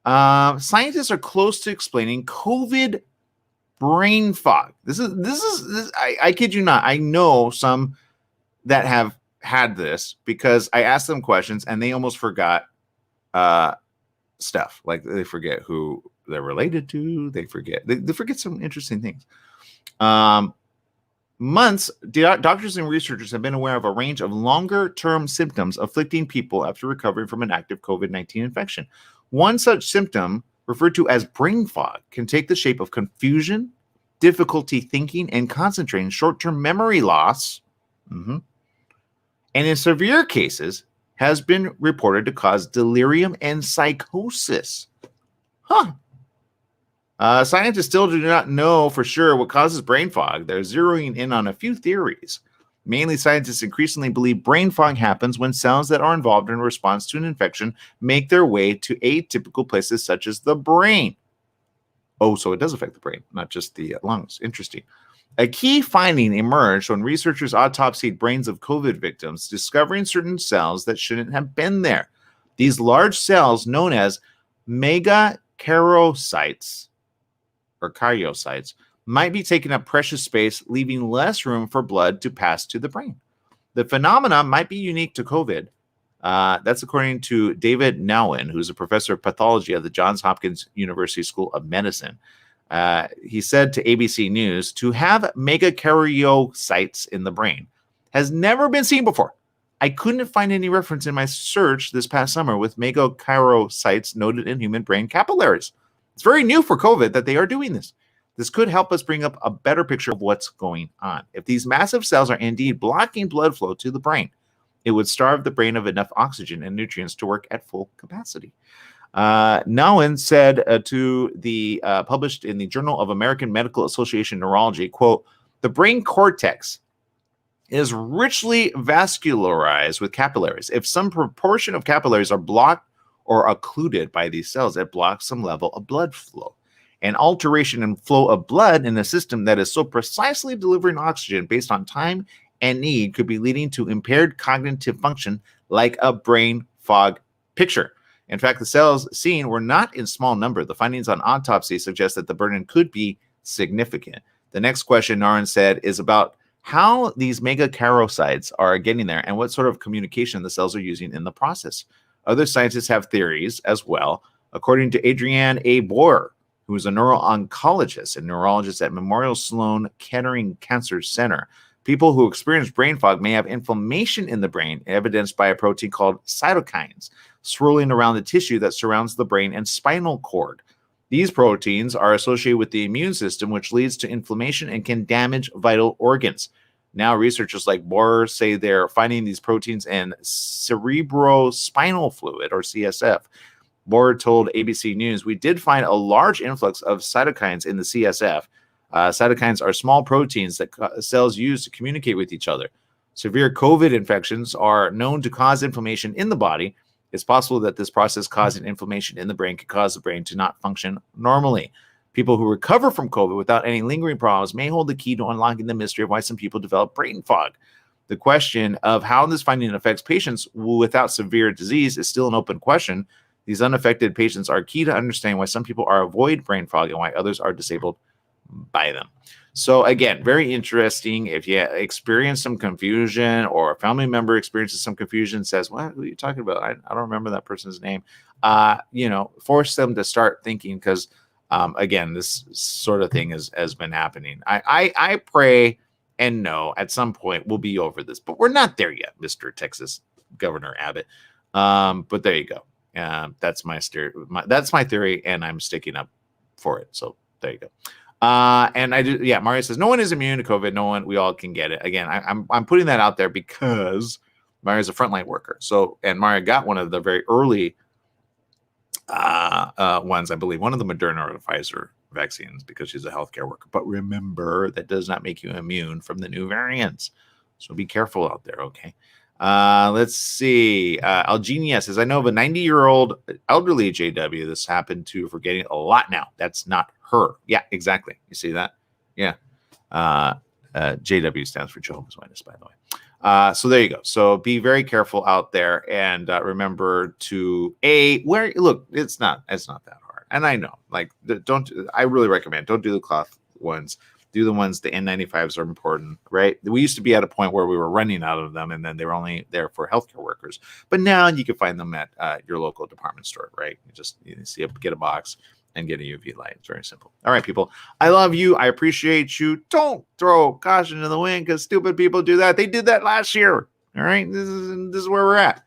Scientists are close to explaining COVID brain fog. This is I kid you not. I know some that have had this because I asked them questions and they almost forgot stuff. Like they forget who they're related to. They forget some interesting things. Months, doctors and researchers have been aware of a range of longer-term symptoms afflicting people after recovering from an active COVID-19 infection. One such symptom, referred to as brain fog, can take the shape of confusion, difficulty thinking and concentrating, short-term memory loss, and in severe cases has been reported to cause delirium and psychosis. Scientists still do not know for sure what causes brain fog. They're zeroing in on a few theories. Mainly, scientists increasingly believe brain fog happens when cells that are involved in response to an infection make their way to atypical places such as the brain. Oh, so it does affect the brain, not just the lungs. Interesting. A key finding emerged when researchers autopsied brains of COVID victims, discovering certain cells that shouldn't have been there. These large cells, known as megakaryocytes, or karyocytes, might be taking up precious space, leaving less room for blood to pass to the brain. The phenomena might be unique to COVID. That's according to David Nowen, who's a professor of pathology at the Johns Hopkins University School of Medicine. He said to ABC News, to have megakaryocytes in the brain has never been seen before. I couldn't find any reference in my search this past summer with megakaryocytes noted in human brain capillaries. It's very new for COVID that they are doing this. This could help us bring up a better picture of what's going on. If these massive cells are indeed blocking blood flow to the brain, it would starve the brain of enough oxygen and nutrients to work at full capacity. Nowen said to the published in the Journal of American Medical Association Neurology, quote, the brain cortex is richly vascularized with capillaries. If some proportion of capillaries are blocked or occluded by these cells, it blocks some level of blood flow. An alteration in flow of blood in a system that is so precisely delivering oxygen based on time and need could be leading to impaired cognitive function like a brain fog picture. In fact, the cells seen were not in small number. The findings on autopsy suggest that the burden could be significant. The next question, Naran said, is about how these megakaryocytes are getting there and what sort of communication the cells are using in the process. Other scientists have theories as well. According to Adrienne A. Boer, who is a neuro-oncologist and neurologist at Memorial Sloan Kettering Cancer Center, people who experience brain fog may have inflammation in the brain, evidenced by a protein called cytokines swirling around the tissue that surrounds the brain and spinal cord. These proteins are associated with the immune system, which leads to inflammation and can damage vital organs. Now, researchers like Boer say they're finding these proteins in cerebrospinal fluid, or CSF. Boer told ABC News, "We did find a large influx of cytokines in the CSF. Cytokines are small proteins that cells use to communicate with each other. Severe COVID infections are known to cause inflammation in the body. It's possible that this process causing inflammation in the brain could cause the brain to not function normally. People who recover from COVID without any lingering problems may hold the key to unlocking the mystery of why some people develop brain fog. The question of how this finding affects patients without severe disease is still an open question. These unaffected patients are key to understanding why some people are avoid brain fog and why others are disabled by them." So again, very interesting. If you experience some confusion or a family member experiences some confusion, says, "What are you talking about? I don't remember that person's name." Force them to start thinking, because again, this sort of thing has been happening. I pray and know at some point we'll be over this, but we're not there yet, Mr. Texas Governor Abbott. But there you go. That's my theory, and I'm sticking up for it. So there you go. And I do, yeah. Mario says no one is immune to COVID. We all can get it. Again, I'm putting that out there because Mario's a frontline worker. So, and Mario got one of the very early ones, I believe, one of the Moderna or the Pfizer vaccines, because she's a healthcare worker. But remember, that does not make you immune from the new variants. So be careful out there. Okay. Let's see. Algenia says, "I know of a 90-year-old elderly JW this happened to, forgetting a lot now. That's not her." Yeah, exactly. You see that? Yeah. JW stands for Jehovah's Witness, by the way. So there you go. So be very careful out there, and remember to look. It's not that hard, and I know. Like, I really recommend, don't do the cloth ones. Do the ones, the N95s are important, right? We used to be at a point where we were running out of them, and then they were only there for healthcare workers. But now you can find them at your local department store, right? Get a box and get a UV light. It's very simple. All right, people. I love you. I appreciate you. Don't throw caution to the wind, because stupid people do that. They did that last year. All right? This is where we're at.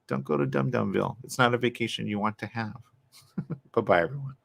Don't go to Dum Dumville. It's not a vacation you want to have. Bye-bye, everyone.